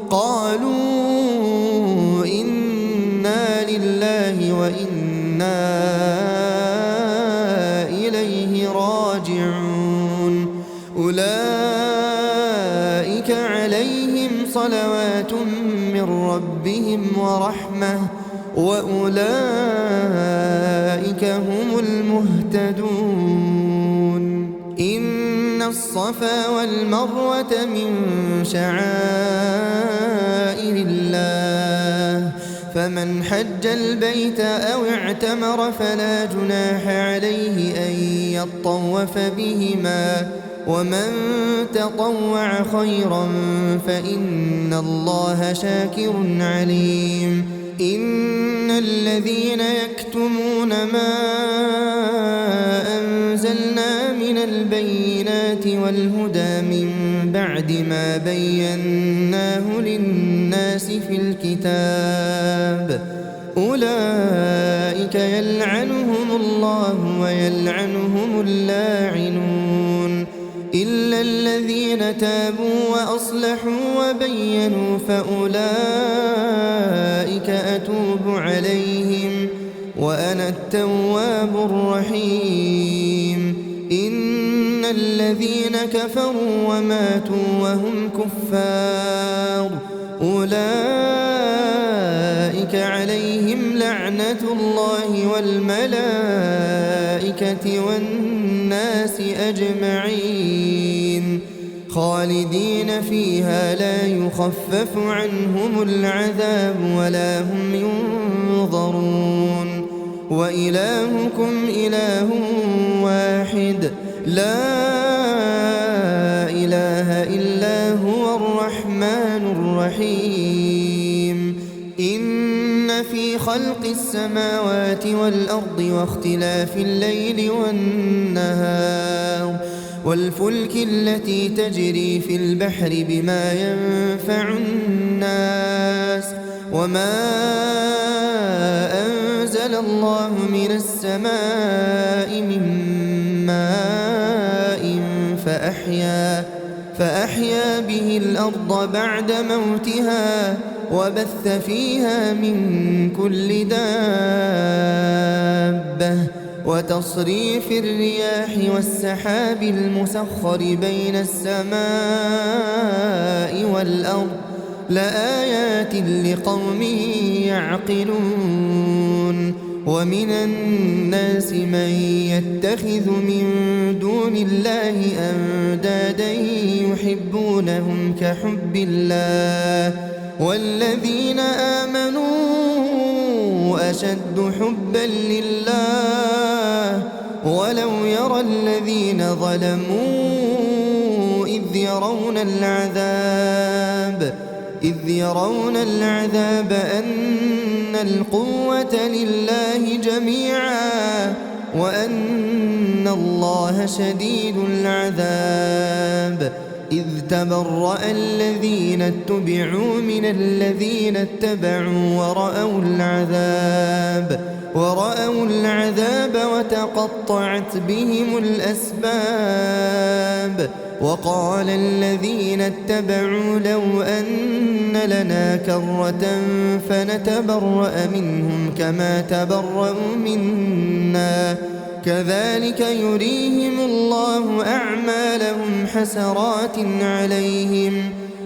قالوا إنا لله وإنا إليه راجعون. أولئك عليهم صلوات من ربهم ورحمة وأولئك هم المهتدون. إن الصفا والمروة من شعائر الله فمن حج البيت أو اعتمر فلا جناح عليه أن يطوف بهما ومن تطوع خيرا فإن الله شاكر عليم. إن الذين يكتمون ما أنزلنا من البينات والهدى من بعد ما بيناه للناس في الكتاب أولئك يلعنهم الله ويلعنهم اللاعنون إلا الذين تابوا وأصلحوا وبينوا فأولئك أتوب عليهم وأنا التواب الرحيم. إن الذين كفروا وماتوا وهم كفار أولئك أولئك عليهم لعنة الله والملائكة والناس أجمعين خالدين فيها لا يخفف عنهم العذاب ولا هم ينظرون وإلهكم إله واحد لا إله إلا هو الرحمن الرحيم إن في خلق السماوات والأرض واختلاف الليل والنهار والفلك التي تجري في البحر بما ينفع الناس وما أنزل الله من السماء من ماء فأحيا به الأرض بعد موتها وبث فيها من كل دابة وتصريف الرياح والسحاب المسخر بين السماء والأرض لآيات لقوم يعقلون ومن الناس من يتخذ من دون الله أندادا يحبونهم كحب الله والذين آمنوا أشد حبا لله ولو يرى الذين ظلموا إذ يرون العذاب أن القوة لله جميعا وأن الله شديد العذاب إذ تبرأ الذين اتبعوا من الذين اتبعوا ورأوا العذاب وتقطعت بهم الأسباب وقال الذين اتبعوا لو أن لنا كرة فنتبرأ منهم كما تبرأوا منا كذلك يريهم الله أعمالهم حسرات عليهم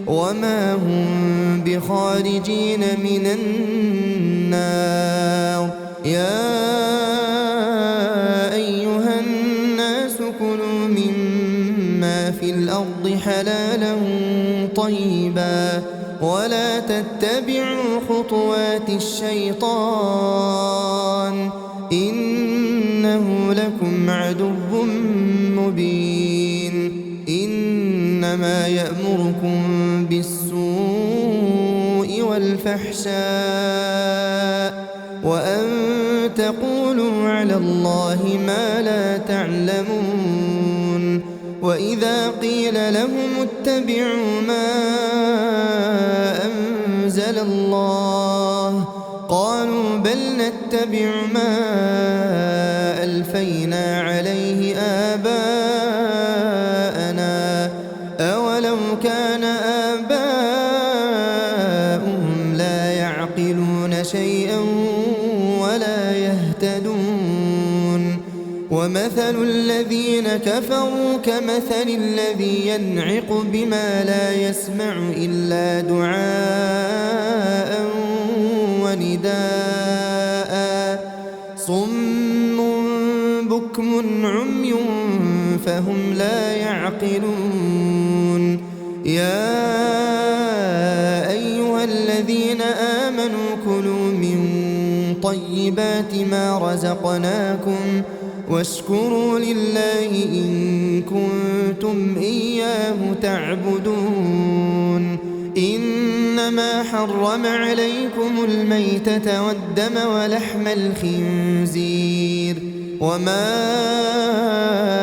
وما هم بخارجين من النار يا أيها الناس كلوا مما في الأرض حلالا طيبا ولا تتبعوا خطوات الشيطان إنه لكم عدو مبين إنما يأمركم بالسوء والفحشاء وأن تقولوا على الله ما لا تعلمون وإذا قيل لهم اتبعوا ما أنزل الله قالوا بل نتبع ما ألفينا عليه آباءنا أولو كان آباؤهم لا يعقلون شيئا ولا يهتدون ومثل الذين كفروا كمثل الذي ينعق بما لا يسمع إلا دعاء ونداء صم بكم عمي فهم لا يعقلون يا أيها الذين آمنوا كلوا من طيبات ما رزقناكم واشكروا لله إن كنتم إياه تعبدون إنما حرم عليكم الميتة والدم ولحم الخنزير وما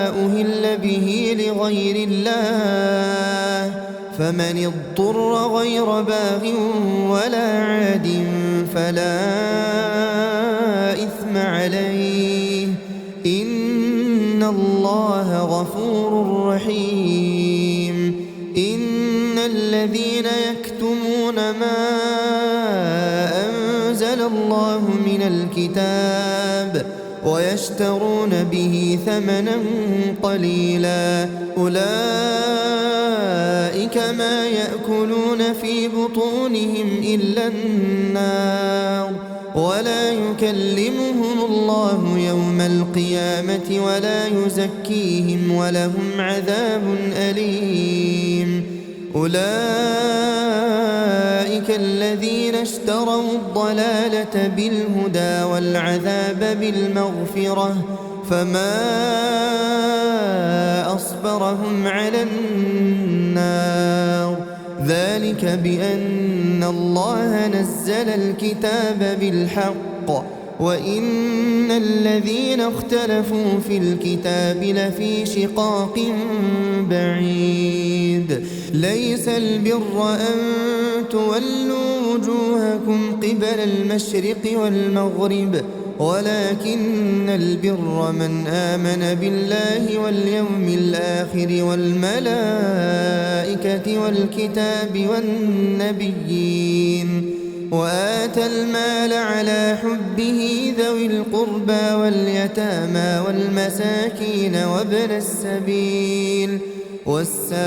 أهل به لغير الله فمن اضطر غير باغ ولا عاد فلا إثم عليه إن الله غفور رحيم إن الذين يكتمون ما أنزل الله من الكتاب ويشترون به ثمنا قليلا أولئك ما يأكلون في بطونهم إلا النار ولا يكلمهم الله يوم القيامة ولا يزكيهم ولهم عذاب أليم أولئك الذين اشتروا الضلالة بالهدى والعذاب بالمغفرة فما أصبرهم على النار ذلك بأن الله نزل الكتاب بالحق وإن الذين اختلفوا في الكتاب لفي شقاق بعيد ليس البر أن تولوا وجوهكم قبل المشرق والمغرب ولكن البر من آمن بالله واليوم الآخر والملائكة والكتاب والنبيين وآتى المال على حبه ذوي القربى واليتامى والمساكين وابن السبيل والسائلين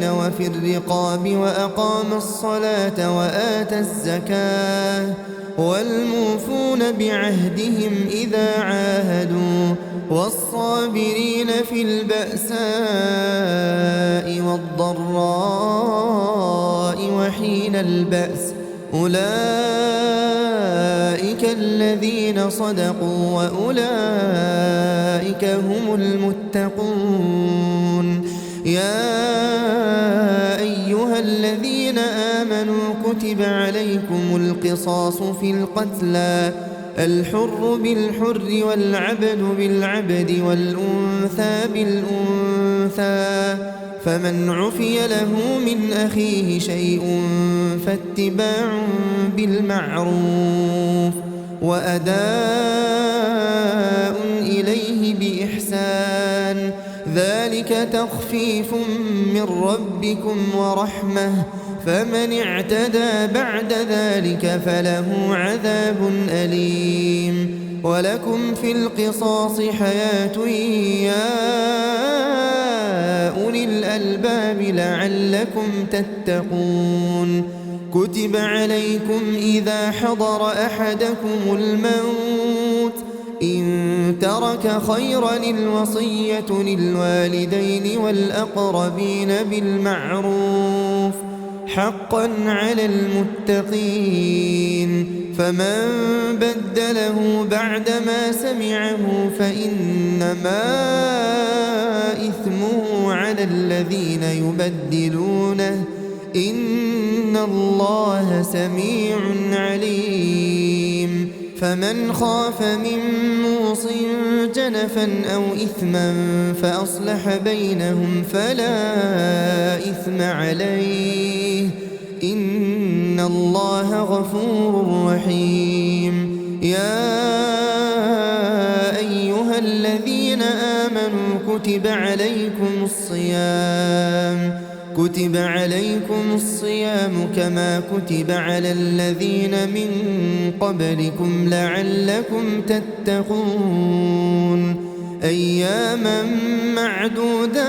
وفي الرقاب وأقام الصلاة وآتى الزكاة والموفون بعهدهم إذا عاهدوا والصابرين في البأساء والضراء وحين البأس أولئك الذين صدقوا وأولئك هم المتقون يا أيها الذين آمنوا كتب عليكم القصاص في القتلى الحر بالحر والعبد بالعبد والأنثى بالأنثى فمن عفي له من أخيه شيء فاتباع بالمعروف وأداء إليه بإحسان ذلك تخفيف من ربكم ورحمة فمن اعتدى بعد ذلك فله عذاب أليم ولكم في القصاص حياة يا أولي الألباب لعلكم تتقون كتب عليكم إذا حضر أحدكم الموت إن ترك خيرا الوصية للوالدين والأقربين بالمعروف حقا على المتقين فمن بدله بعدما سمعه فإنما إثمه على الذين يبدلونه إن الله سميع عليم فمن خاف من موص جنفا أو إثما فأصلح بينهم فلا إثم عليه إن الله غفور رحيم يا أيها الذين آمنوا كتب عليكم الصيام كما كتب على الذين من قبلكم لعلكم تتقون أياما معدودات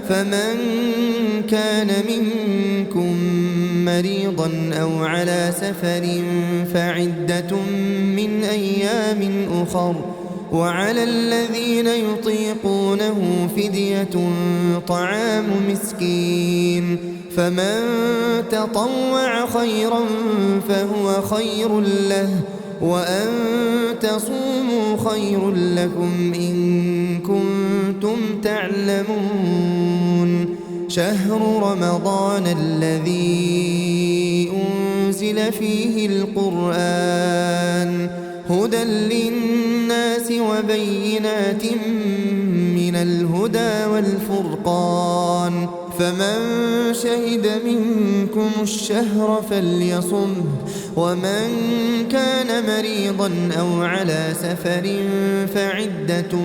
فمن كان منكم مريضا أو على سفر فعدة من أيام أخر وعلى الذين يطيقونه فدية طعام مسكين فمن تطوع خيرا فهو خير له وأن تصوموا خير لكم إن كنتم تعلمون شهر رمضان الذي أنزل فيه القرآن هدى للناس وبينات من الهدى والفرقان فمن شهد منكم الشهر فليصمه ومن كان مريضا أو على سفر فعدة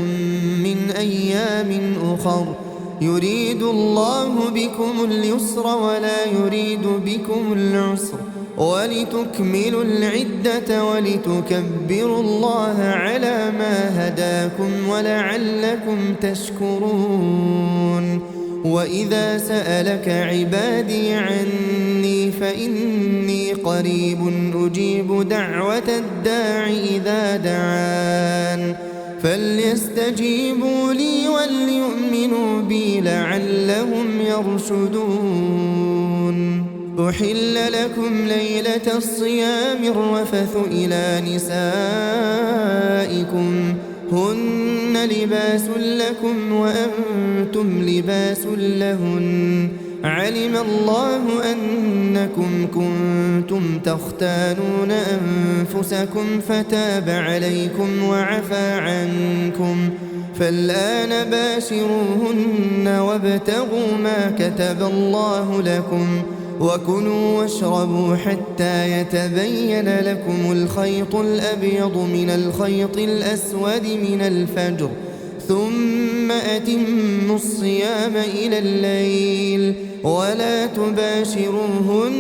من أيام أخر يريد الله بكم اليسر ولا يريد بكم العسر ولتكملوا العدة ولتكبروا الله على ما هداكم ولعلكم تشكرون وإذا سألك عبادي عني فإني قريب أجيب دعوة الداع إذا دعان فليستجيبوا لي وليؤمنوا بي لعلهم يرشدون أحل لكم ليلة الصيام الرفث إلى نسائكم هن لباس لكم وأنتم لباس لهن علم الله أنكم كنتم تختانون أنفسكم فتاب عليكم وعفى عنكم فالآن باشروهن وابتغوا ما كتب الله لكم وكلوا واشربوا حتى يتبين لكم الخيط الأبيض من الخيط الأسود من الفجر ثم أتموا الصيام إلى الليل ولا تباشروهن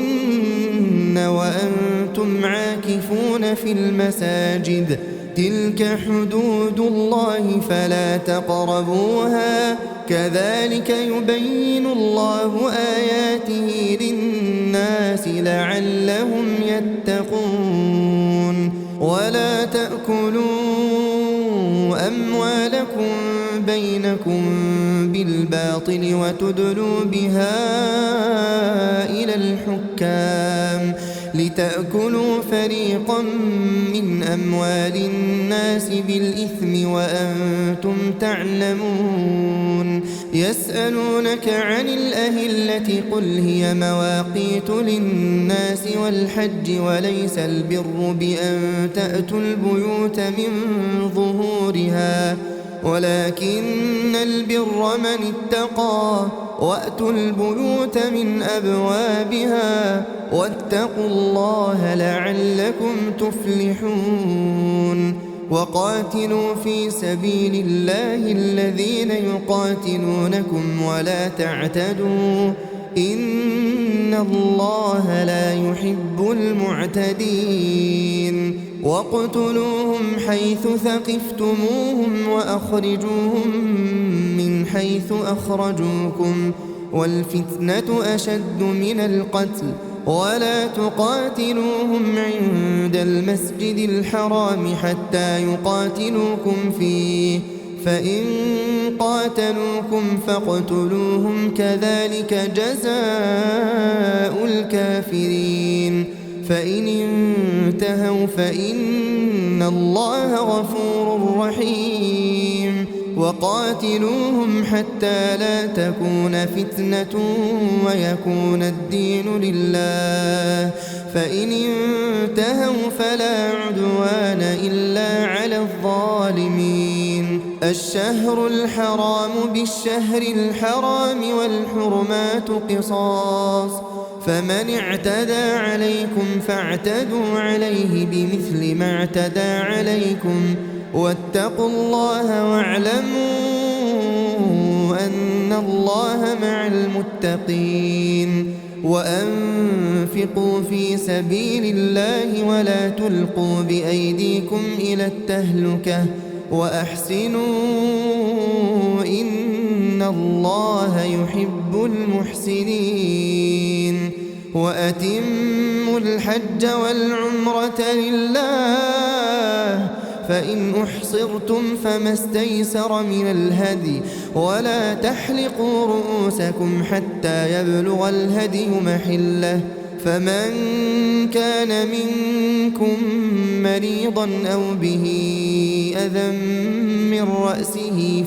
وأنتم عاكفون في المساجد تلك حدود الله فلا تقربوها كذلك يبين الله آياته للناس لعلهم يتقون ولا تأكلوا أموالكم بينكم بالباطل وتدلوا بها إلى الحكام لتأكلوا فريقا من أموال الناس بالإثم وأنتم تعلمون يسألونك عن الأهلة قل هي مواقيت للناس والحج وليس البر بأن تأتوا البيوت من ظهورها ولكن البر من اتقى وأتوا البيوت من أبوابها واتقوا الله لعلكم تفلحون وقاتلوا في سبيل الله الذين يقاتلونكم ولا تعتدوا إن الله لا يحب المعتدين واقتلوهم حيث ثقفتموهم وأخرجوهم من حيث أخرجوكم والفتنة أشد من القتل ولا تقاتلوهم عند المسجد الحرام حتى يقاتلوكم فيه فإن قاتلوكم فاقتلوهم كذلك جزاء الكافرين فإن انتهوا فإن الله غفور رحيم وقاتلوهم حتى لا تكون فتنة ويكون الدين لله فإن انتهوا فلا عدوان إلا على الظالمين الشهر الحرام بالشهر الحرام والحرمات قصاص فمن اعتدى عليكم فاعتدوا عليه بمثل ما اعتدى عليكم واتقوا الله واعلموا أن الله مع المتقين وأنفقوا في سبيل الله ولا تلقوا بأيديكم إلى التهلكة وأحسنوا إن الله يحب المحسنين وأتموا الحج والعمرة لله فإن أحصرتم فما استيسر من الهدي ولا تحلقوا رؤوسكم حتى يبلغ الهدي محله فمن كان منكم مريضا أو به أذى من رأسه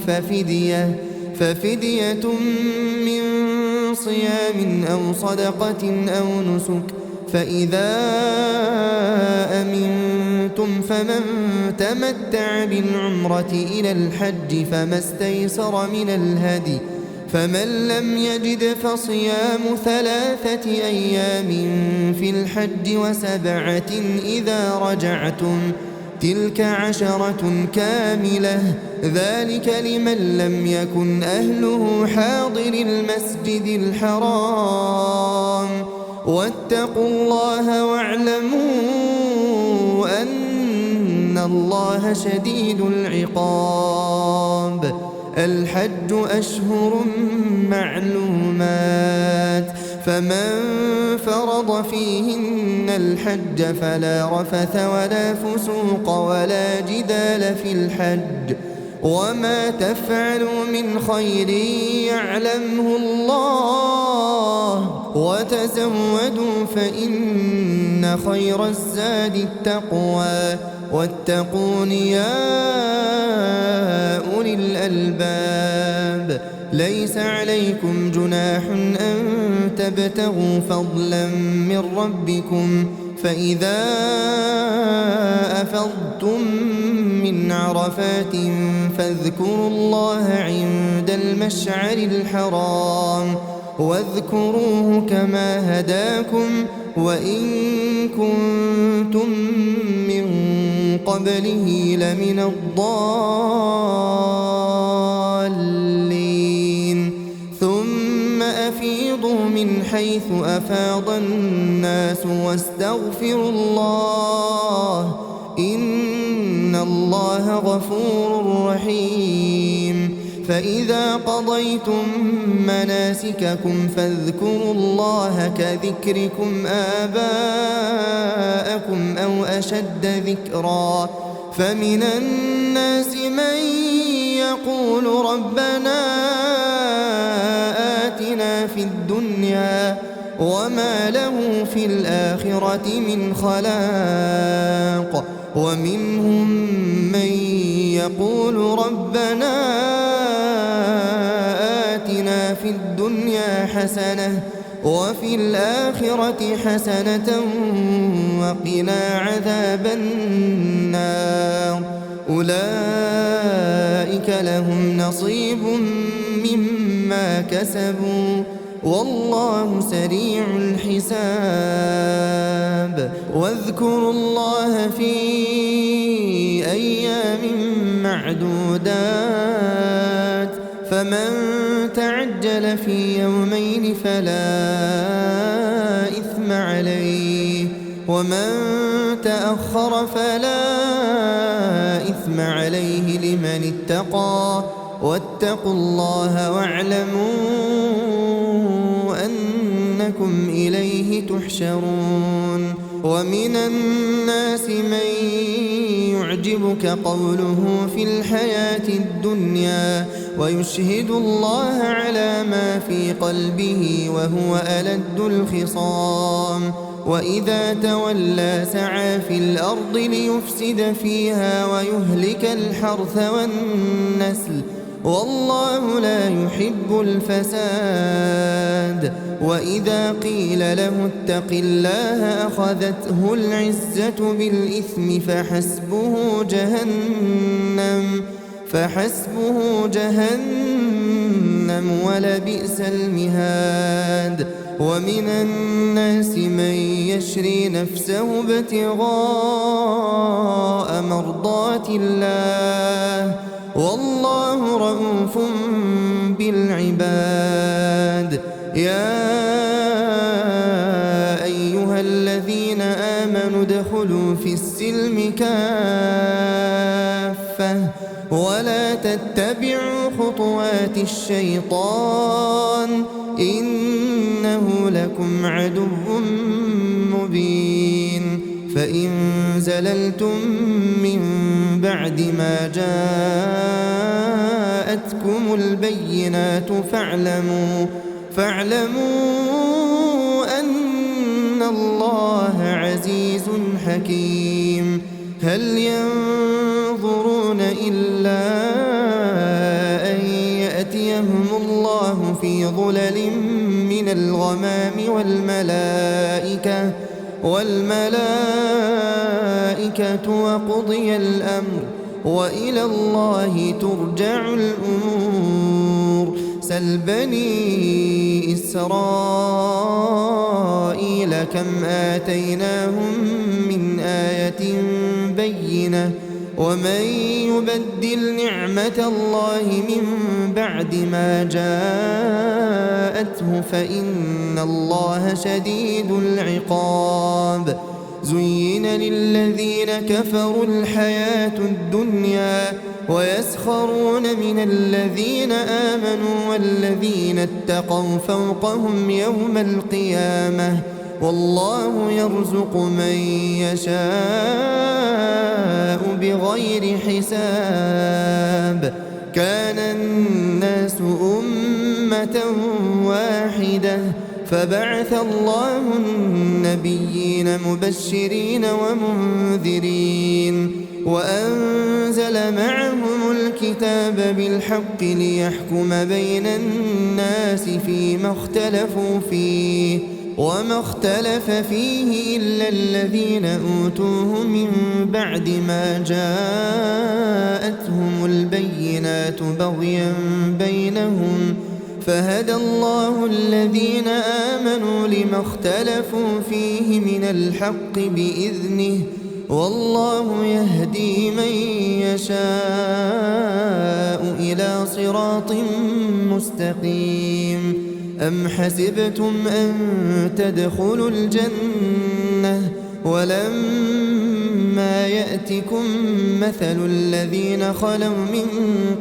ففدية من صيام أو صدقة أو نسك فإذا أمنتم فمن تمتع بالعمرة إلى الحج فما استيسر من الهدي فمن لم يجد فصيام 3 أيام في الحج و7 إذا رجعتم تلك 10 كاملة ذلك لمن لم يكن أهله حاضر المسجد الحرام واتقوا الله واعلموا أن الله شديد العقاب الحج أشهر معلومات فمن فرض فيهن الحج فلا رفث ولا فسوق ولا جدال في الحج وما تفعلوا من خير يعلمه الله وتزودوا فإن خير الزاد التقوى واتقون يا أولي الألباب ليس عليكم جناح أن تبتغوا فضلا من ربكم فإذا أفضتم من عرفات فاذكروا الله عند المشعر الحرام واذكروه كما هداكم وإن كنتم من قبله لمن الضالين ثم أفيضوا من حيث أفاض الناس واستغفروا الله إن الله غفور رحيم فإذا قضيتم مناسككم فاذكروا الله كذكركم آباءكم أو أشد ذكرا فمن الناس من يقول ربنا آتنا في الدنيا وما له في الآخرة من خلاق ومنهم من يقول ربنا آتنا في الدنيا حسنة وفي الآخرة حسنة وقنا عذاب النار أولئك لهم نصيب مما كسبوا والله سريع الحساب واذكروا الله في أيام معدودات فمن تعجل في يومين فلا إثم عليه ومن تأخر فلا إثم عليه لمن اتقى واتقوا الله واعلموا أنكم إليه تحشرون ومن الناس من يعجبك قوله في الحياة الدنيا ويشهد الله على ما في قلبه وهو ألد الخصام وإذا تولى سعى في الأرض ليفسد فيها ويهلك الحرث والنسل والله لا يحب الفساد وإذا قيل له اتق الله أخذته العزة بالإثم فحسبه جهنم ولبئس المهاد ومن الناس من يشري نفسه ابتغاء مرضات الله والله رؤوف بالعباد يا أيها الذين آمنوا ادخلوا في السلم كافة ولا تتبعوا خطوات الشيطان إنه لكم عدو مبين فإن زللتم من بعد ما جاءتكم البينات فاعلموا أن الله عزيز حكيم هل ينظرون إلا أن يأتيهم الله في ظلل من الغمام والملائكة وقضي الأمر وإلى الله ترجع الأمور سل بني إسرائيل كم آتيناهم من آية بالبينة ومن يبدل نعمة الله من بعد ما جاءته فإن الله شديد العقاب زين للذين كفروا الحياة الدنيا ويسخرون من الذين آمنوا والذين اتقوا فوقهم يوم القيامة والله يرزق من يشاء بغير حساب كان الناس أمة واحدة فبعث الله النبيين مبشرين ومنذرين وأنزل معهم الكتاب بالحق ليحكم بين الناس فيما اختلفوا فيه وما اختلف فيه إلا الذين أوتوه من بعد ما جاءتهم البينات بغيا بينهم فهدى الله الذين آمنوا لما اختلفوا فيه من الحق بإذنه والله يهدي من يشاء إلى صراط مستقيم أم حسبتم أن تدخلوا الجنة ولما يأتكم مثل الذين خلوا من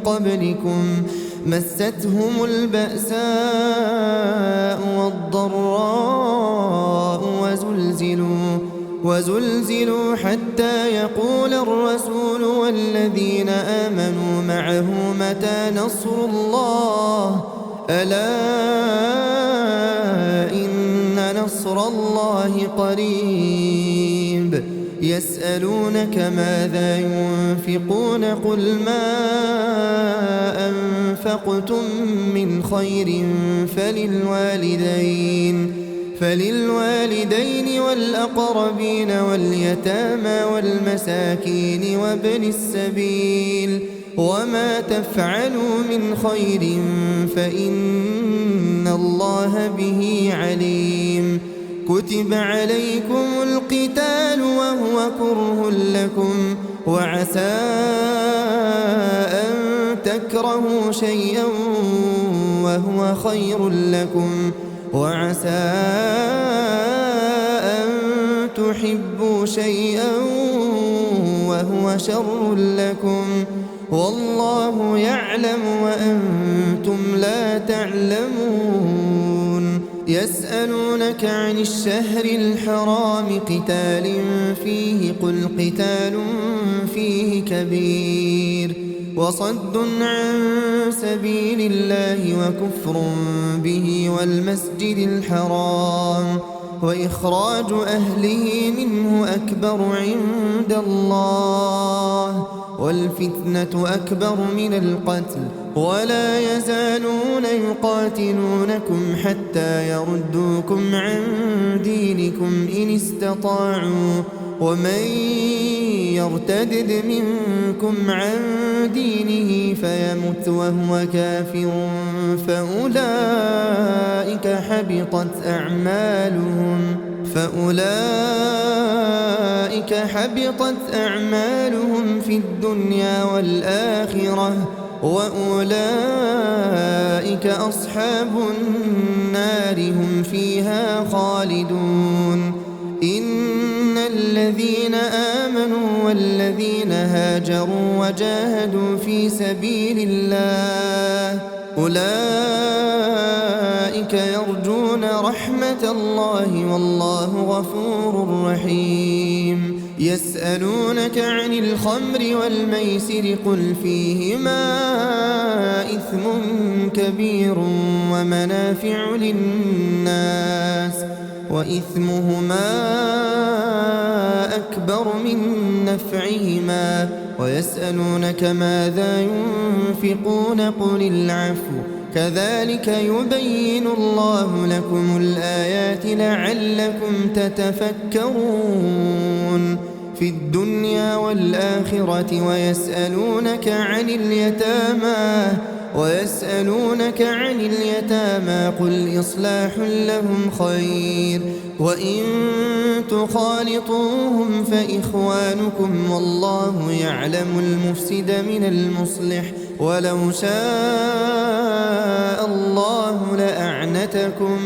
قبلكم مستهم البأساء والضراء وزلزلوا حتى يقول الرسول والذين آمنوا معه متى نصر الله ألا إن نصر الله قريب يسألونك ماذا ينفقون قل ما أنفقتم من خير فللوالدين والأقربين واليتامى والمساكين وابن السبيل وما تفعلوا من خير فإن الله به عليم كتب عليكم القتال وهو كره لكم وعسى أن تكرهوا شيئا وهو خير لكم وعسى أن تحبوا شيئا وهو شر لكم والله يعلم وأنتم لا تعلمون يسألونك عن الشهر الحرام قتال فيه قل قتال فيه كبير وصد عن سبيل الله وكفر به والمسجد الحرام وإخراج أهله منه أكبر عند الله والفتنة أكبر من القتل ولا يزالون يقاتلونكم حتى يردوكم عن دينكم إن استطاعوا ومن يرتدد منكم عن دينه فيمت وهو كافر فأولئك حبطت أعمالهم في الدنيا والآخرة وأولئك أصحاب النار هم فيها خالدون إن الذين آمنوا والذين هاجروا وجاهدوا في سبيل الله أولئك يرجون رحمة الله والله غفور رحيم يسألونك عن الخمر والميسر قل فيهما إثم كبير ومنافع للناس وإثمهما أكبر من نفعهما ويسألونك ماذا ينفقون قل العفو كذلك يبين الله لكم الآيات لعلكم تتفكرون في الدنيا والآخرة ويسألونك عن اليتامى قل إصلاح لهم خير وإن تخالطوهم فإخوانكم والله يعلم المفسد من المصلح ولو شاء الله لأعنتكم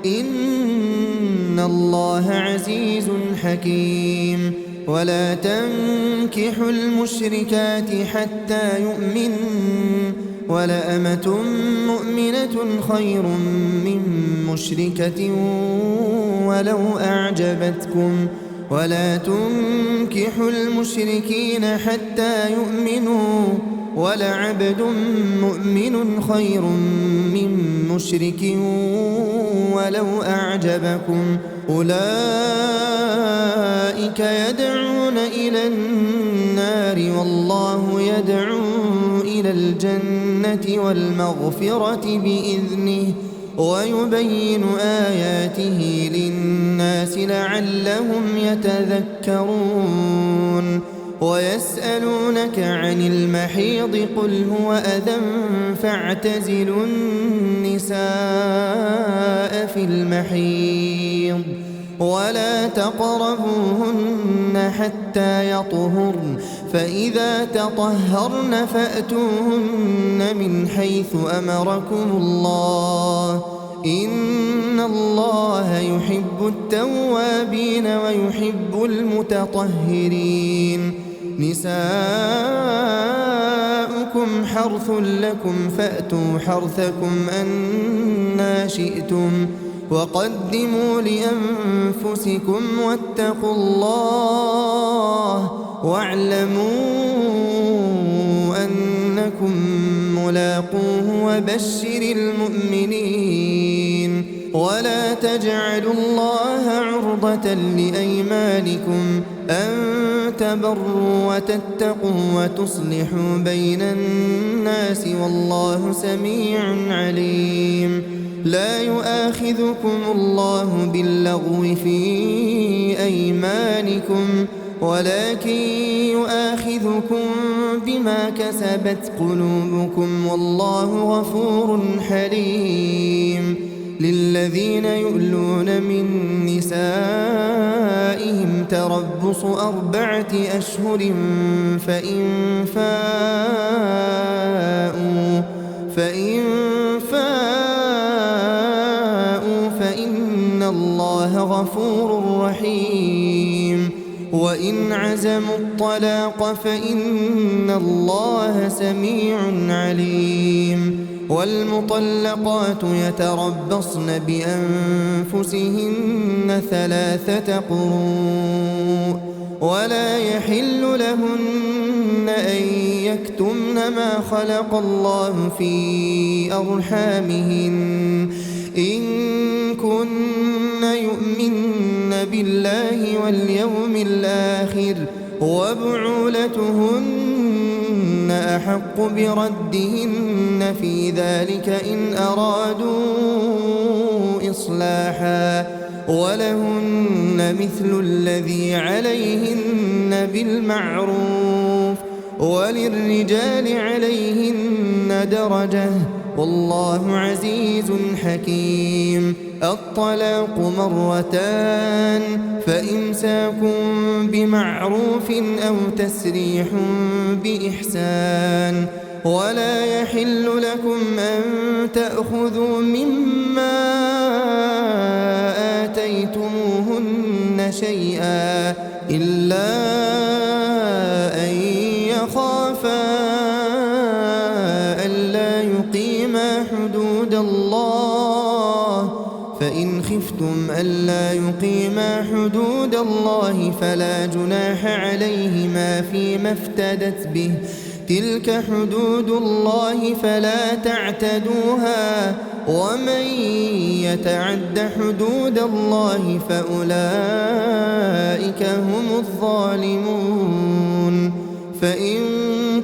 إن الله عزيز حكيم ولا تنكحوا المشركات حتى يؤمنوا ولأمة مؤمنة خير من مشركة ولو أعجبتكم ولا تنكحوا المشركين حتى يؤمنوا ولعبد مؤمن خير من مشرك ولو أعجبكم أولئك يدعون إلى النار والله يدعو إلى الجنة والمغفرة بإذنه ويبين آياته للناس لعلهم يتذكرون ويسألونك عن المحيض قل هو أذى فاعتزلوا النساء في المحيض ولا تقربوهن حتى يطهرن فإذا تطهرن فأتوهن من حيث أمركم الله إن الله يحب التوابين ويحب المتطهرين نساؤكم حرث لكم فأتوا حرثكم أنى شئتم وقدموا لأنفسكم واتقوا الله واعلموا أنكم ملاقوه وبشر المؤمنين ولا تجعلوا الله عرضة لأيمانكم أن تبروا وتتقوا وتصلحوا بين الناس والله سميع عليم لا يؤاخذكم الله باللغو في أيمانكم ولكن يؤاخذكم بما كسبت قلوبكم والله غفور حليم للذين يؤلون من نسائهم تربص 4 أشهر فإن فاءوا فإن الله غفور رحيم وإن عزموا الطلاق فإن الله سميع عليم والمطلقات يتربصن بأنفسهن 3 قروء ولا يحل لهن أن يكتمن ما خلق الله في أرحامهن إن كن يؤمن بالله واليوم الآخر وبعولتهن أحق بردهن في ذلك إن أرادوا إصلاحا ولهن مثل الذي عليهن بالمعروف وللرجال عليهن درجة والله عزيز حكيم الطلاق 2 فإمساكم بمعروف أو تسريح بإحسان ولا يحل لكم أن تأخذوا مما آتيتموهن شيئا إلا أن يخافا ألا يقيما حدود الله فإن خفتم ألا يقيما حدود الله فلا جناح عليهما فيما افتدت به تلك حدود الله فلا تعتدوها ومن يتعد حدود الله فأولئك هم الظالمون فإن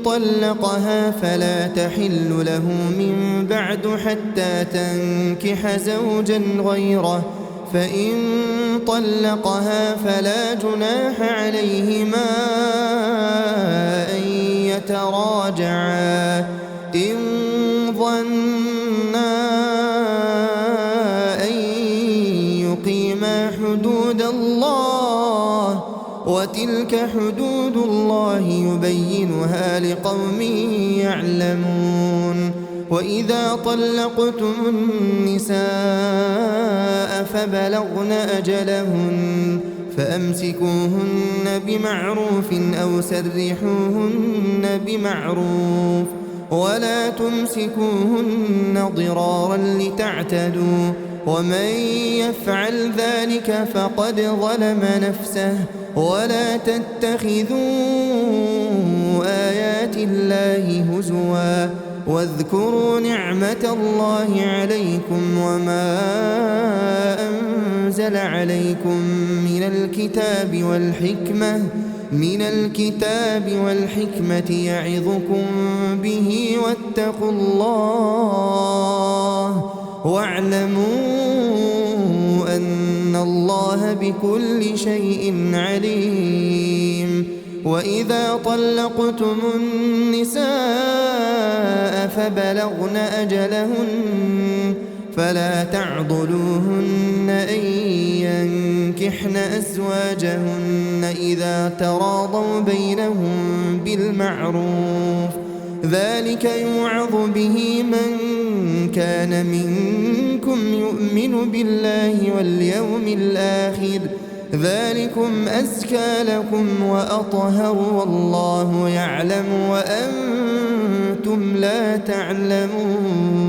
طلقها فلا تحل له من بعد حتى تنكح زوجا غيره فإن طلقها فلا جناح عليهما أن يتراجعا إن ظنا أن يقيما حدود وتلك حدود الله يبينها لقوم يعلمون وإذا طلقتم النساء فبلغن أجلهن فأمسكوهن بمعروف أو سرحوهن بمعروف ولا تمسكوهن ضرارا لتعتدوا ومن يفعل ذلك فقد ظلم نفسه ولا تتخذوا آيات الله هزوا واذكروا نعمة الله عليكم وما أنزل عليكم من الكتاب والحكمة يعظكم به واتقوا الله واعلموا أن الله بكل شيء عليم وإذا طلقتم النساء فبلغن أجلهن فلا تعضلوهن أن ينكحن أزواجهن إذا تراضوا بينهم بالمعروف ذلك يوعظ به من كان منكم يؤمن بالله واليوم الآخر ذلكم أزكى لكم وأطهر والله يعلم وأنتم لا تعلمون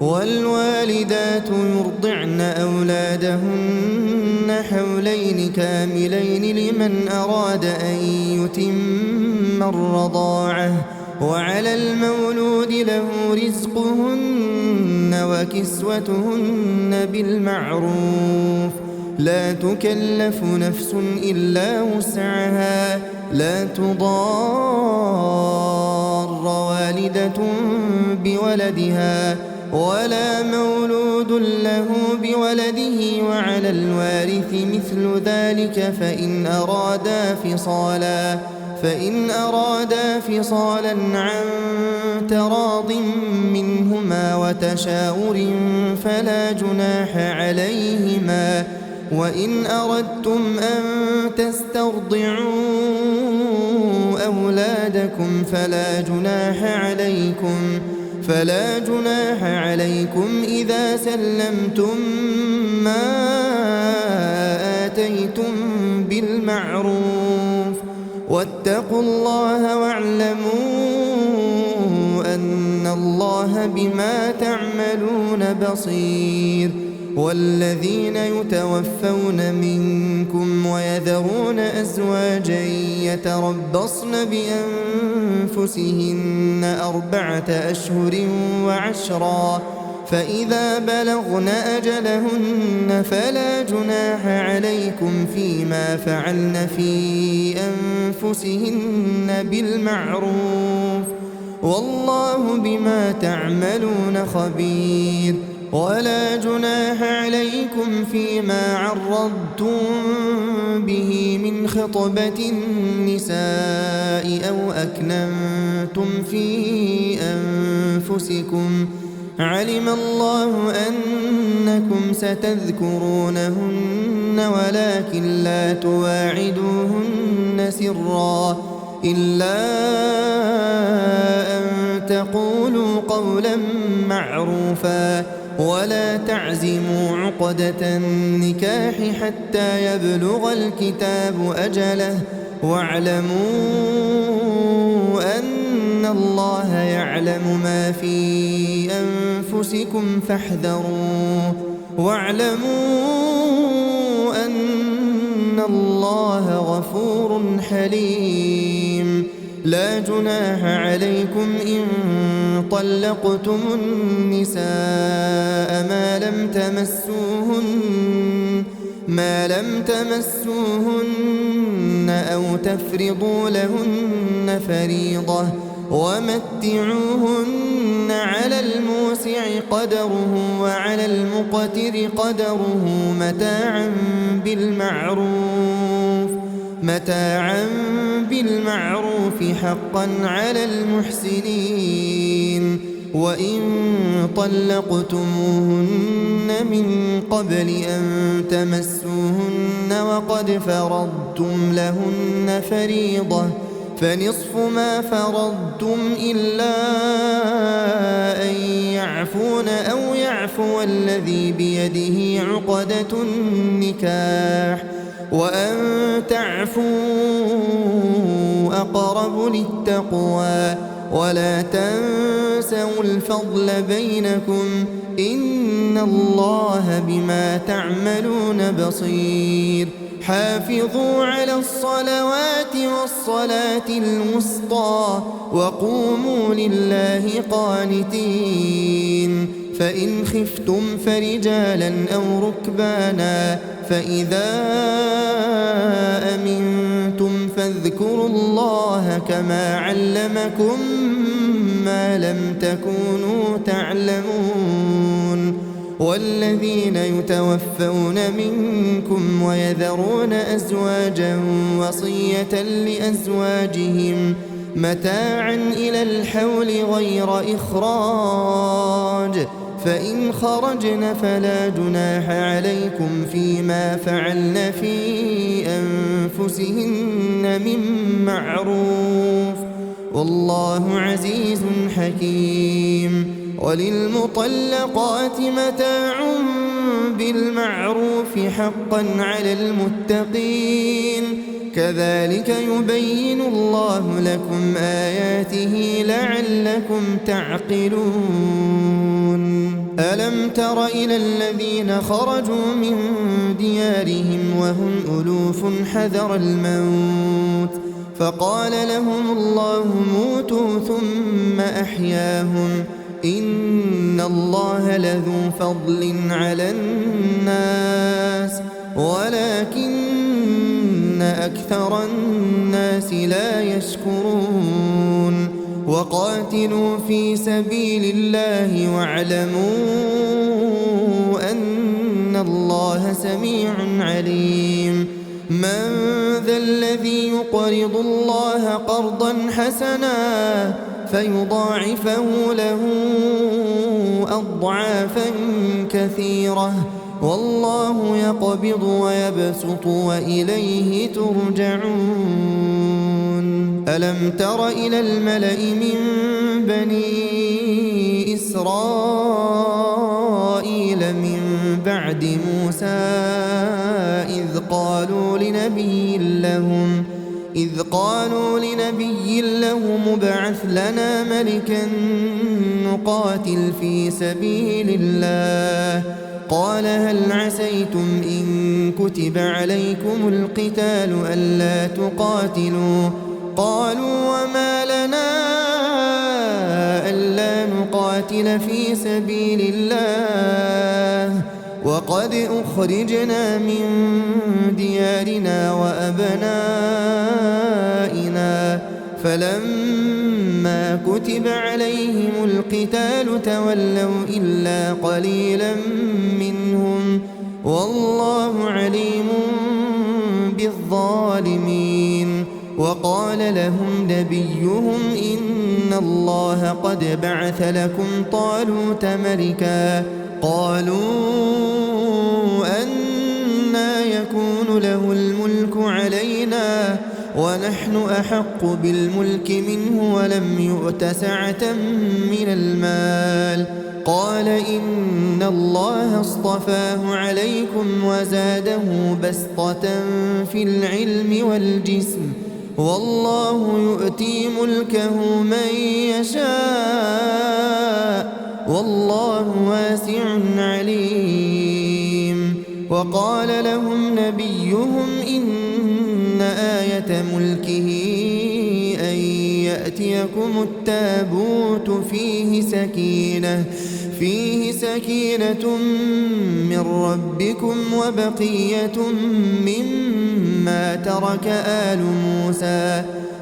والوالدات يرضعن أولادهن حولين كاملين لمن أراد أن يتم الرضاعة وعلى المولود له رزقهن وكسوتهن بالمعروف لا تكلف نفس إلا وسعها لا تضار والدة بولدها ولا مولود له بولده وعلى الوارث مثل ذلك فإن أرادا فصالا عن تراض منهما وتشاور فلا جناح عليهما وإن أردتم أن تسترضعوا أولادكم فلا جناح عليكم إذا سلمتم ما آتيتم بالمعروف واتقوا الله واعلموا أن الله بما تعملون بصير والذين يتوفون منكم ويذرون أزواجا يتربصن بأنفسهن 4 أشهر وعشرا فإذا بلغن أجلهن فلا جناح عليكم فيما فعلن في أنفسهن بالمعروف والله بما تعملون خبير ولا جناح عليكم فيما عرضتم به من خطبة النساء أو أكننتم في أنفسكم علم الله أنكم ستذكرونهن ولكن لا تواعدوهن سرا إلا أن تقولوا قولا معروفا ولا تعزموا عقدة النكاح حتى يبلغ الكتاب أجله واعلموا أن الله يعلم ما في أنفسكم فاحذروه واعلموا أن الله غفور حليم لا جناح عليكم إن طلقتم النساء ما لم تمسوهن أو تفرضوا لهن فريضة ومتعوهن على الموسع قدره وعلى المقتر قدره متاعا بالمعروف حقا على المحسنين وإن طلقتموهن من قبل أن تمسوهن وقد فرضتم لهن فريضة فنصف ما فرضتم إلا أن يعفون أو يعفو الذي بيده عقدة النكاح وأن تعفوا أقرب للتقوى ولا تنسوا الفضل بينكم إن الله بما تعملون بصير حافظوا على الصلوات والصلاة الوسطى وقوموا لله قانتين فإن خفتم فرجالا أو ركبانا فإذا أمنتم فاذكروا الله كما علمكم ما لم تكونوا تعلمون والذين يتوفون منكم ويذرون أزواجا وصية لأزواجهم متاعا إلى الحول غير إخراج فإن خرجن فلا جناح عليكم فيما فعلن في أنفسهن من معروف والله عزيز حكيم وللمطلقات متاع بالمعروف حقا على المتقين كذلك يبين الله لكم آياته لعلكم تعقلون ألم تر إلى الذين خرجوا من ديارهم وهم ألوف حذر الموت فقال لهم الله موتوا ثم أحياهم إن الله لذو فضل على الناس ولكن أكثر الناس لا يشكرون وقاتلوا في سبيل الله واعلموا أن الله سميع عليم من ذا الذي يقرض الله قرضا حسنا فيضاعفه له أضعافا كثيرة والله يقبض ويبسط وإليه ترجعون ألم تر إلى الملأ من بني إسرائيل من بعد موسى إذ قالوا لنبي لهم ابعث لنا ملكا نقاتل في سبيل الله قال هل عسيتم إن كتب عليكم القتال ألا تقاتلوا قالوا وما لنا ألا نقاتل في سبيل الله وقد أخرجنا من ديارنا وأبنائنا فلما كتب عليهم القتال تولوا إلا قليلا منهم والله عليم بالظالمين وقال لهم نبيهم إن الله قد بعث لكم طالوت ملكا قالوا أنى يكون له الملك علينا ونحن أحق بالملك منه ولم يؤت سعة من المال قال إن الله اصطفاه عليكم وزاده بسطة في العلم والجسم والله يؤتي ملكه من يشاء والله واسع عليم وقال لهم نبيهم إن آية ملكه أن يأتيكم التابوت فيه سكينة من ربكم وبقية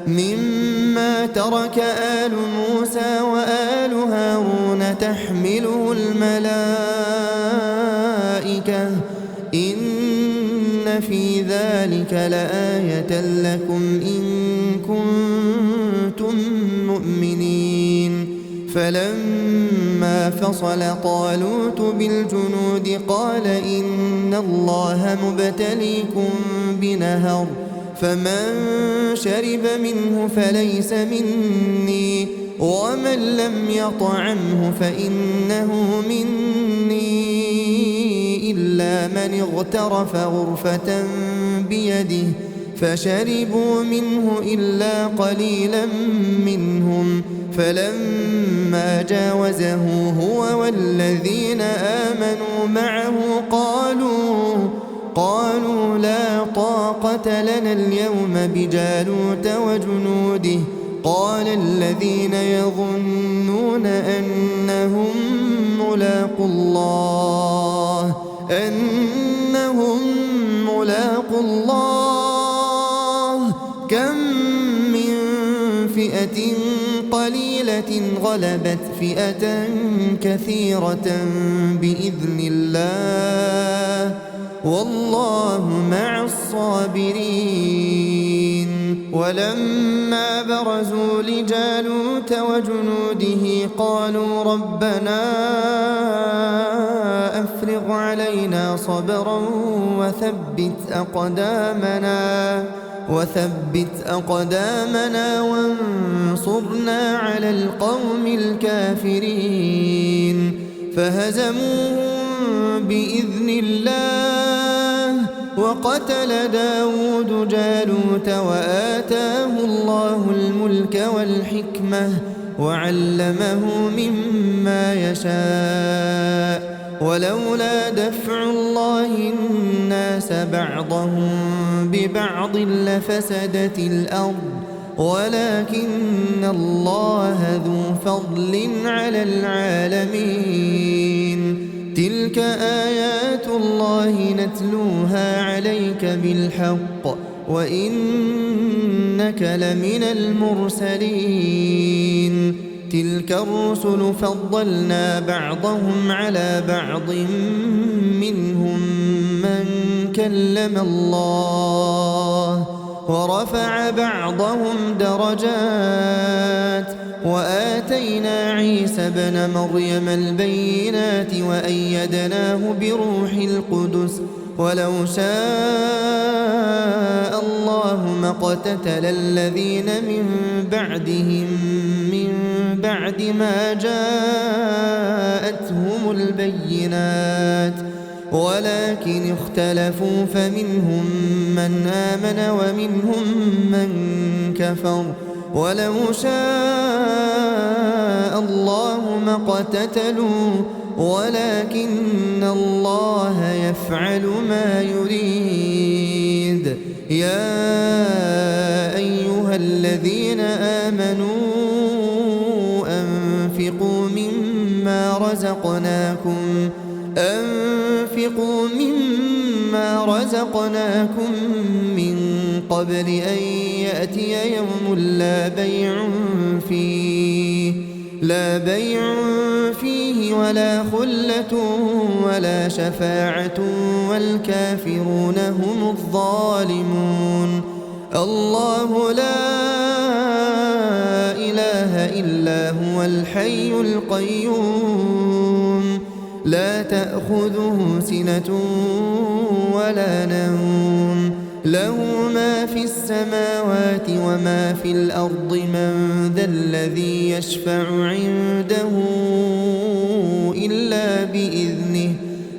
مما ترك آل موسى وآل هارون تحمله الملائكة إن في ذلك لآية لكم إن كنتم مؤمنين فلما فصل طالوت بالجنود قال إن الله مبتليكم بنهر فمن شرب منه فليس مني ومن لم يطعمه فإنه مني إلا من اغترف غرفة بيده فشربوا منه إلا قليلا منهم فلما جاوزه هو والذين آمنوا معه قالوا لا طاقة لنا اليوم بجالوت وجنوده قال الذين يظنون أنهم ملاقو الله كم من فئة قليلة غلبت فئة كثيرة بإذن الله والله مع الصابرين. ولما برزوا لجالوت وجنوده قالوا ربنا أفرغ علينا صبرا وثبت أقدامنا وانصرنا على القوم الكافرين فهزموهم بإذن الله وقتل داود جالوت وآتاه الله الملك والحكمة وعلمه مما يشاء ولولا دفع الله الناس بعضهم ببعض لفسدت الأرض ولكن الله ذو فضل على العالمين. تلك آيات الله نتلوها عليك بالحق وإنك لمن المرسلين. تلك الرسل فضلنا بعضهم على بعض منهم من كلم الله ورفع بعضهم درجات وآتينا عيسى ابن مريم البينات وأيدناه بروح القدس ولو شاء الله ما اقتتل الذين من بعدهم من بعد ما جاءتهم البينات ولكن اختلفوا فمنهم من آمن ومنهم من كفر ولو شاء الله ما اقتتلوا ولكن الله يفعل ما يريد. يا أيها الذين آمنوا أنفقوا مما رزقناكم من قبل أن يأتي يوم لا بيع فيه ولا خلة ولا شفاعة والكافرون هم الظالمون. الله لا إله إلا هو الحي القيوم لا تأخذه سنة ولا نوم له ما في السماوات وما في الأرض من ذا الذي يشفع عنده إلا بإذنه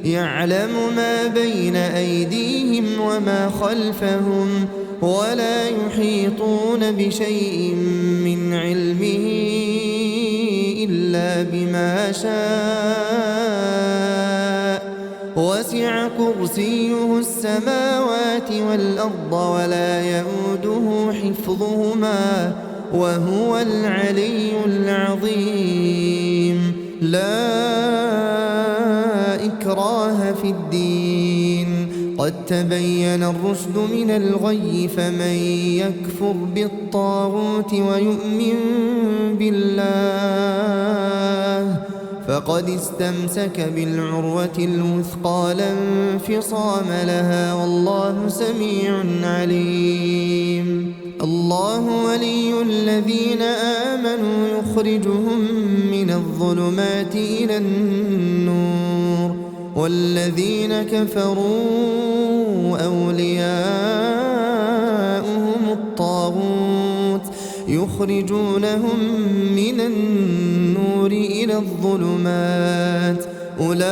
يعلم ما بين أيديهم وما خلفهم ولا يحيطون بشيء من علمه إلا بما شاء وسع كرسيه السماوات والأرض ولا يؤوده حفظهما وهو العلي العظيم. لا إكراه في الدين قد تبين الرشد من الغي فمن يكفر بالطاغوت ويؤمن بالله فقد استمسك بالعروة الوثقى لا انفصام لها والله سميع عليم. الله ولي الذين آمنوا يخرجهم من الظلمات إلى النور والذين كفروا أولياؤهم الطاغوت يخرجونهم من النور إلى الظلمات أولئك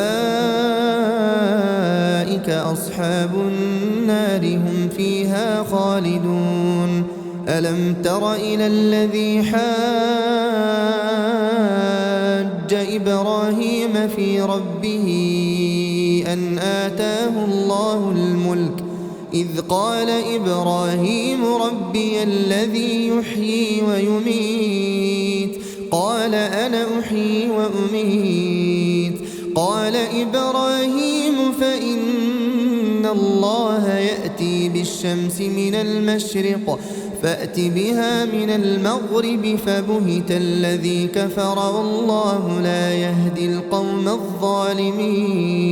أصحاب النار هم فيها خالدون ألم تر إلى الذي حاج إبراهيم في ربه أن آتاه الله الملك إذ قال إبراهيم ربي الذي يحيي ويميت قال أنا أحيي وأميت قال إبراهيم فإن الله يأتي بالشمس من المشرق فأت بها من المغرب فبهت الذي كفر والله لا يهدي القوم الظالمين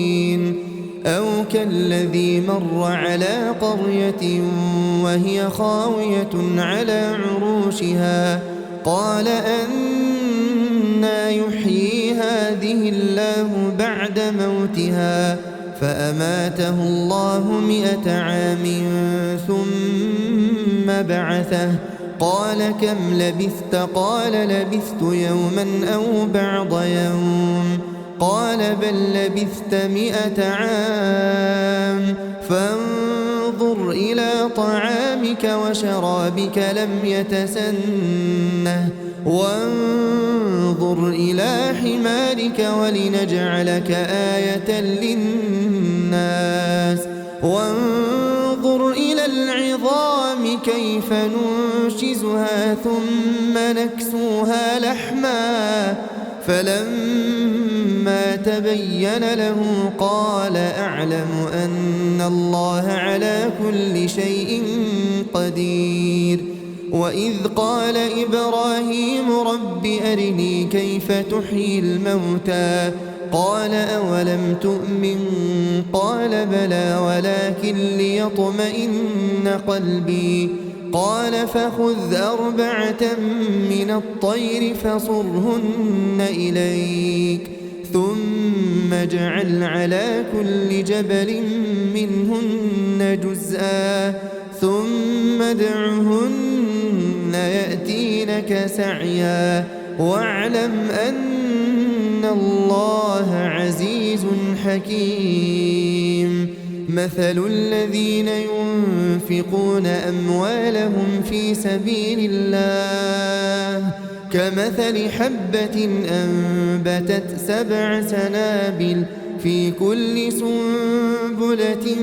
أو كالذي مر على قرية وهي خاوية على عروشها قال أنى يحيي هذه الله بعد موتها فأماته الله 100 عام ثم بعثه قال كم لبثت قال لبثت يوما أو بعض يوم قال بل لبثت 100 عام فانظر إلى طعامك وشرابك لم يتسنه وانظر إلى حمارك ولنجعلك آية للناس وانظر إلى العظام كيف ننشزها ثم نكسوها لحما فلما تبين له قال أعلم أن الله على كل شيء قدير وإذ قال إبراهيم رب أرني كيف تحيي الموتى قال أولم تؤمن قال بلى ولكن ليطمئن قلبي قال فخذ 4 من الطير فصرهن إليك ثم اجعل على كل جبل منهن جزءا ثم ادعهن يأتينك سعيا واعلم أن الله عزيز حكيم مثل الذين ينفقون أموالهم في سبيل الله كمثل حبة أنبتت 7 سنابل في كل سنبلة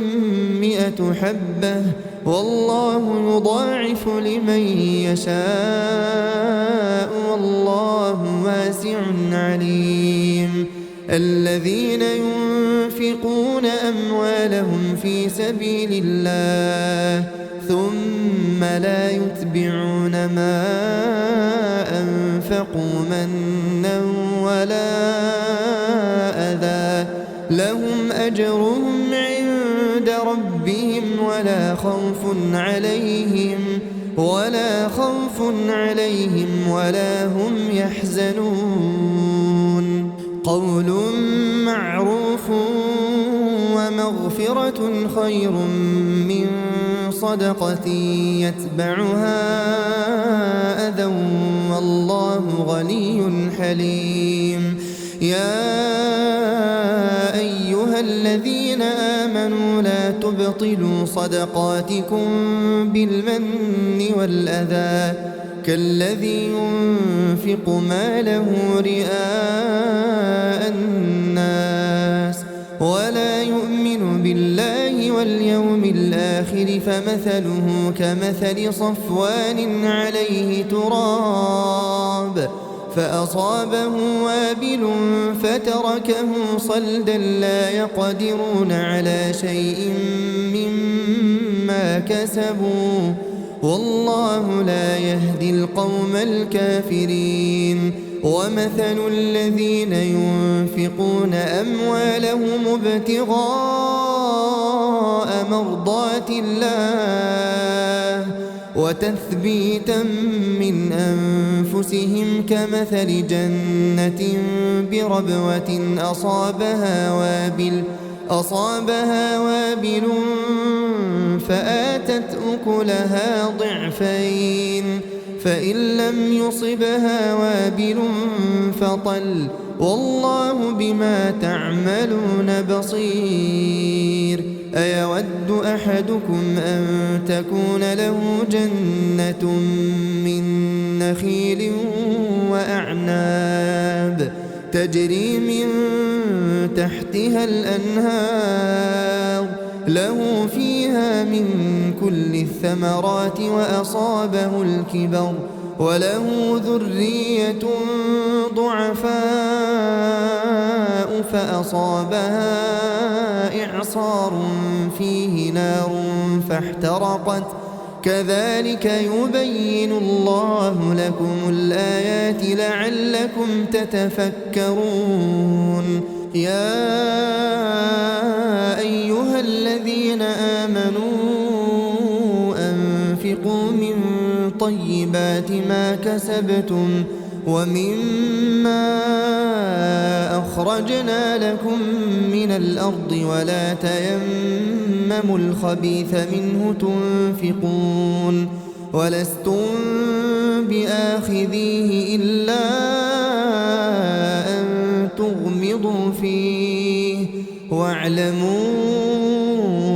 100 حبة والله يضاعف لمن يشاء والله واسع عليم الذين ينفقون أموالهم في سبيل الله ثم لا يتبعون ما أنفقوا منا ولا أذى لهم أجرهم عند ربهم ولا خوف عليهم ولا هم يحزنون قول معروف ومغفرة خير من صدقة يتبعها أذى والله غني حليم يا أيها الذين آمنوا لا تبطلوا صدقاتكم بالمن والأذى كالذي ينفق ماله رئاء الناس ولا يؤمن بالله واليوم الآخر فمثله كمثل صفوان عليه تراب فأصابه وابل فتركه صلدا لا يقدرون على شيء مما كسبوا والله لا يهدي القوم الكافرين ومثل الذين ينفقون أموالهم ابتغاء مرضات الله وتثبيتا من أنفسهم كمثل جنة بربوة أصابها وابل فآتت أكلها ضعفين فإن لم يصبها وابل فطل والله بما تعملون بصير. أيود أحدكم أن تكون له جنة من نخيل وأعناب تجري من تحتها الأنهار له فيها من كل الثمرات وأصابه الكبر وله ذرية ضعفاء فأصابها إعصار فيه نار فاحترقت كذلك يبين الله لكم الآيات لعلكم تتفكرون. يا أيها الذين آمنوا أنفقوا من طيبات ما كسبتم ومما أخرجنا لكم من الأرض ولا تيمموا الخبيث منه تنفقون ولستم بآخذيه إلا أن تغمضوا فيه واعلموا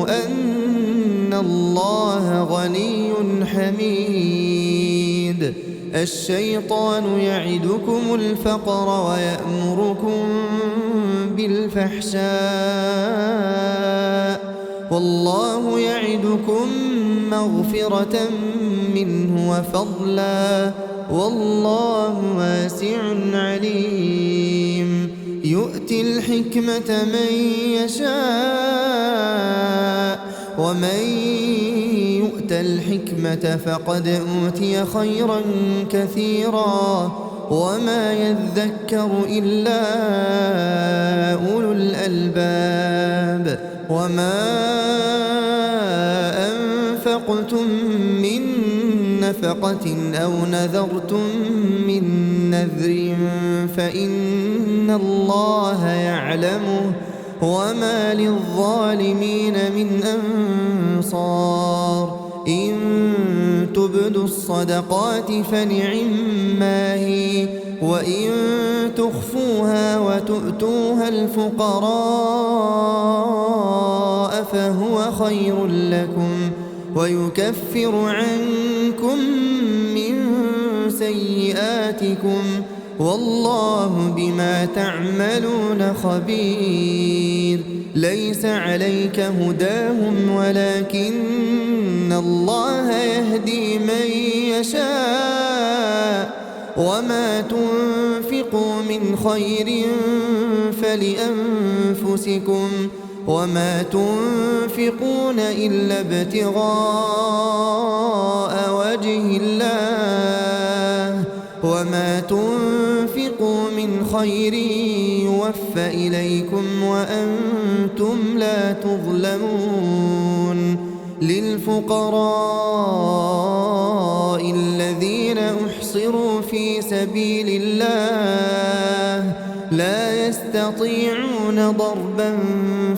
أن الله غني حميد. الشيطان يعدكم الفقر ويأمركم بالفحشاء والله يعدكم مغفرة منه وفضلا والله واسع عليم. يؤتي الحكمة من يشاء ومن يؤت الحكمة فقد أوتي خيرا كثيرا وما يذكر إلا أولو الألباب. وما أنفقتم من نفقة أو نذرتم من نذر فإن الله يعلمه وما للظالمين من أنصار. إن تبدوا الصدقات فنعما هي وإن تخفوها وتؤتوها الفقراء فهو خير لكم ويكفر عنكم من سيئاتكم والله بما تعملون خبير. ليس عليك هداهم ولكن الله يهدي من يشاء وما تنفقوا من خير فلأنفسكم وما تنفقون إلا ابتغاء وجه الله وما تنفقوا من خير يوفى إليكم وأنتم لا تظلمون. للفقراء الذين أحصروا في سبيل الله لا يستطيعون ضربا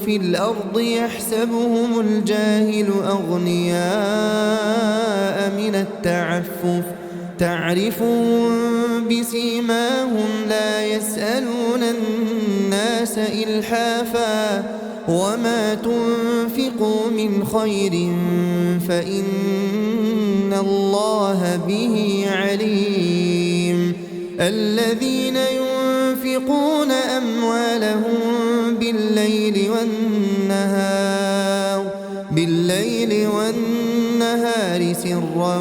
في الأرض يحسبهم الجاهل أغنياء من التعفف تعرفهم بسيماهم لا يسألون الناس إلحافا وما تنفقوا من خير فإن الله به عليم. الذين ينفقون أموالهم بالليل والنهار سرا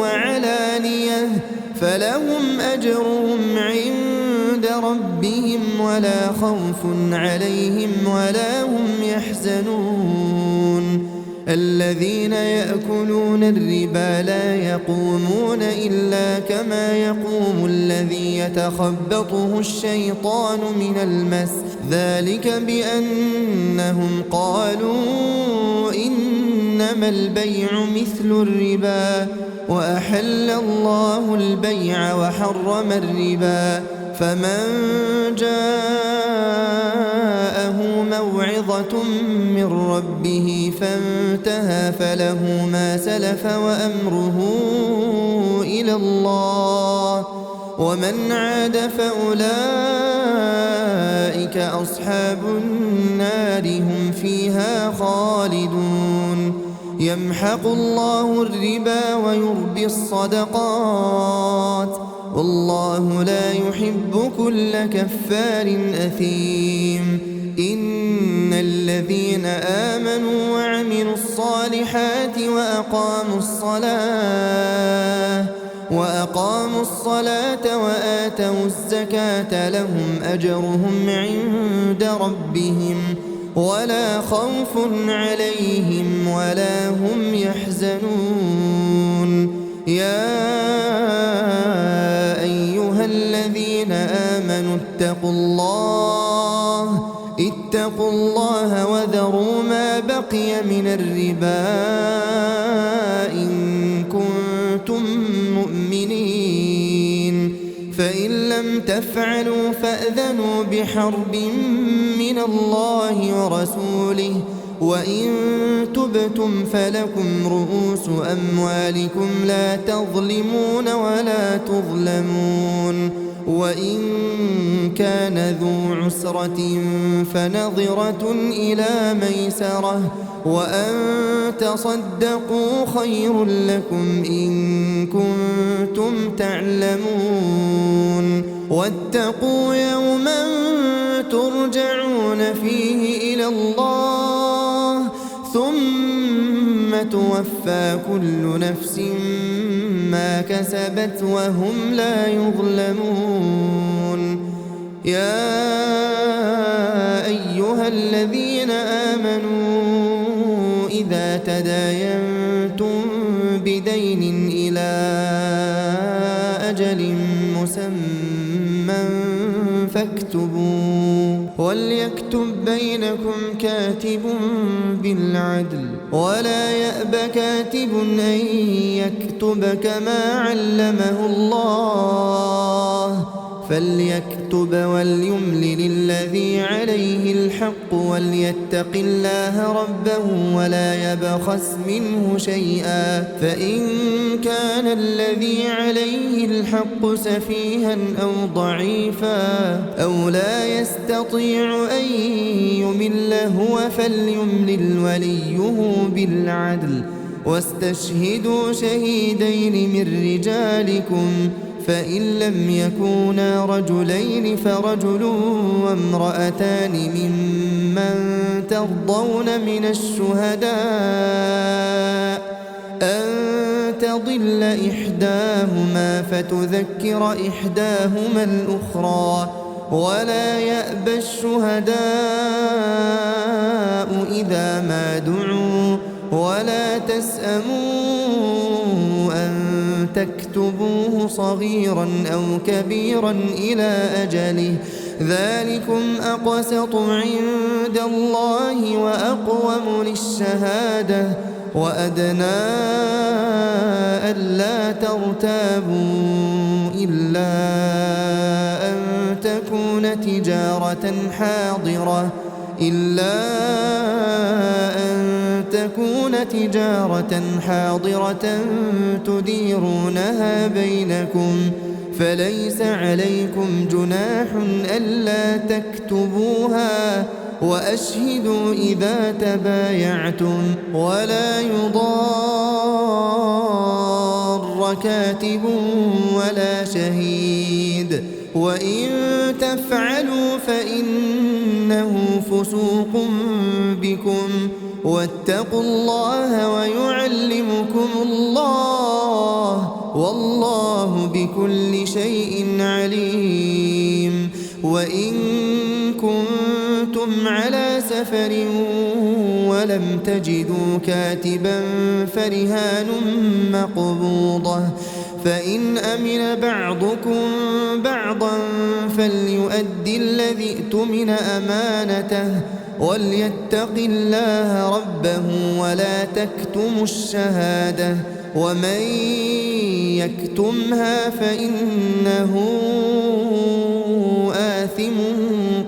وعلانية فلهم أجرهم عند ربهم ولا خوف عليهم ولا هم يحزنون. الذين يأكلون الربا لا يقومون إلا كما يقوم الذي يتخبطه الشيطان من المس ذلك بأنهم قالوا إنما البيع مثل الربا وأحل الله البيع وحرم الربا فمن جاءه موعظة من ربه فانتهى فله ما سلف وأمره إلى الله ومن عاد فأولئك أصحاب النار هم فيها خالدون يمحق الله الربا ويربي الصدقات والله لا يحب كل كفار أثيم إن الذين آمنوا وعملوا الصالحات وأقاموا الصلاة وآتوا الزكاة لهم أجرهم عند ربهم ولا خوف عليهم ولا هم يحزنون يا أيها الذين آمنوا اتقوا الله وذروا ما بقي من الربا إن كنتم مؤمنين فإن لم تفعلوا فأذنوا بحرب من الله ورسوله وإن تبتم فلكم رؤوس أموالكم لا تظلمون ولا تظلمون وإن كان ذو عسرة فنظرة إلى ميسرة وأن تصدقوا خير لكم إن كنتم تعلمون واتقوا يوما ترجعون فيه إلى الله ثم توفى كل نفس ما كسبت وهم لا يظلمون يا أيها الذين آمنوا إذا تداينتم بدين إلى أجل مسمى فاكتبوه وليكتب بينكم كاتب بالعدل ولا يأب كاتب أن يكتب كما علمه الله فليكتب وليملل الذي عليه الحق وليتق الله ربه ولا يبخس منه شيئا فإن كان الذي عليه الحق سفيها أو ضعيفا أو لا يستطيع أن يمل هو فليملل وليه بالعدل واستشهدوا شهيدين من رجالكم فإن لم يكونا رجلين فرجل وامرأتان ممن ترضون من الشهداء أن تضل إحداهما فتذكر إحداهما الأخرى ولا يأبى الشهداء إذا ما دعوا ولا تسأموا أن تكتبوه صغيرا أو كبيرا إلى أجله ذلكم أقسط عند الله وأقوم للشهادة وأدنى ألا ترتابوا إلا أن تكون تجارة حاضرة تديرونها بينكم فليس عليكم جناح ألا تكتبوها وأشهدوا إذا تبايعتم ولا يضار كاتب ولا شهيد وإن تفعلوا فإنه فسوق بكم واتقوا الله ويعلمكم الله والله بكل شيء عليم وإن كنتم على سفر ولم تجدوا كاتبا فرهان مقبوضة فإن أمن بعضكم بعضا فليؤد الذي ائتمن أمانته وليتق الله ربه ولا تكتموا الشهادة ومن يكتمها فإنه آثم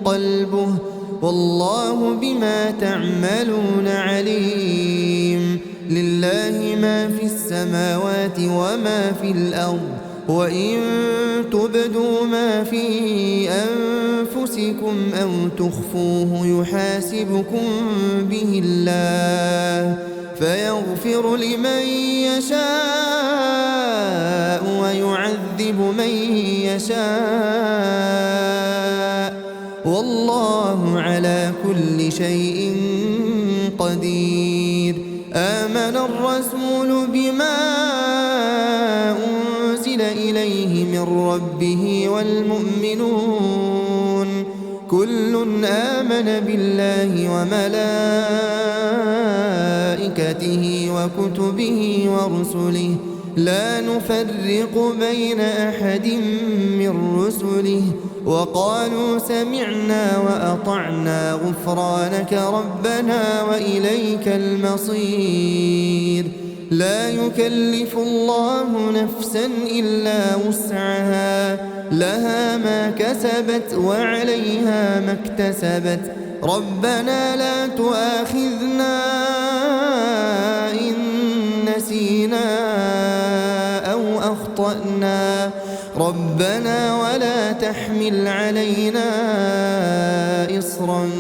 قلبه والله بما تعملون عليم. لله ما في السماوات وما في الأرض وإن تبدوا ما في أنفسكم أو تخفوه يحاسبكم به الله فيغفر لمن يشاء ويعذب من يشاء والله على كل شيء قدير. آمن الرسول بما أنزل إليه من ربه والمؤمنون كل آمن بالله وملائكته وكتبه ورسله لا نفرق بين أحد من رسله وقالوا سمعنا وأطعنا غفرانك ربنا وإليك المصير. لا يكلف الله نفسا إلا وسعها لها ما كسبت وعليها ما اكتسبت ربنا لا تؤاخذنا إن نسينا أو أخطأنا ربنا ولا تحمل علينا إصرا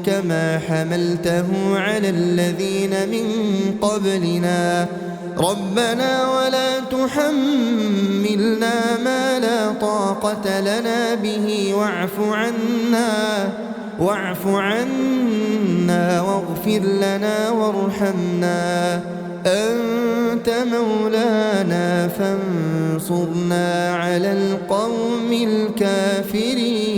كما حملته على الذين من قبلنا ربنا ولا تحملنا ما لا طاقة لنا به واعف عنا واغفر لنا وارحمنا أنت مولانا فانصرنا على القوم الكافرين.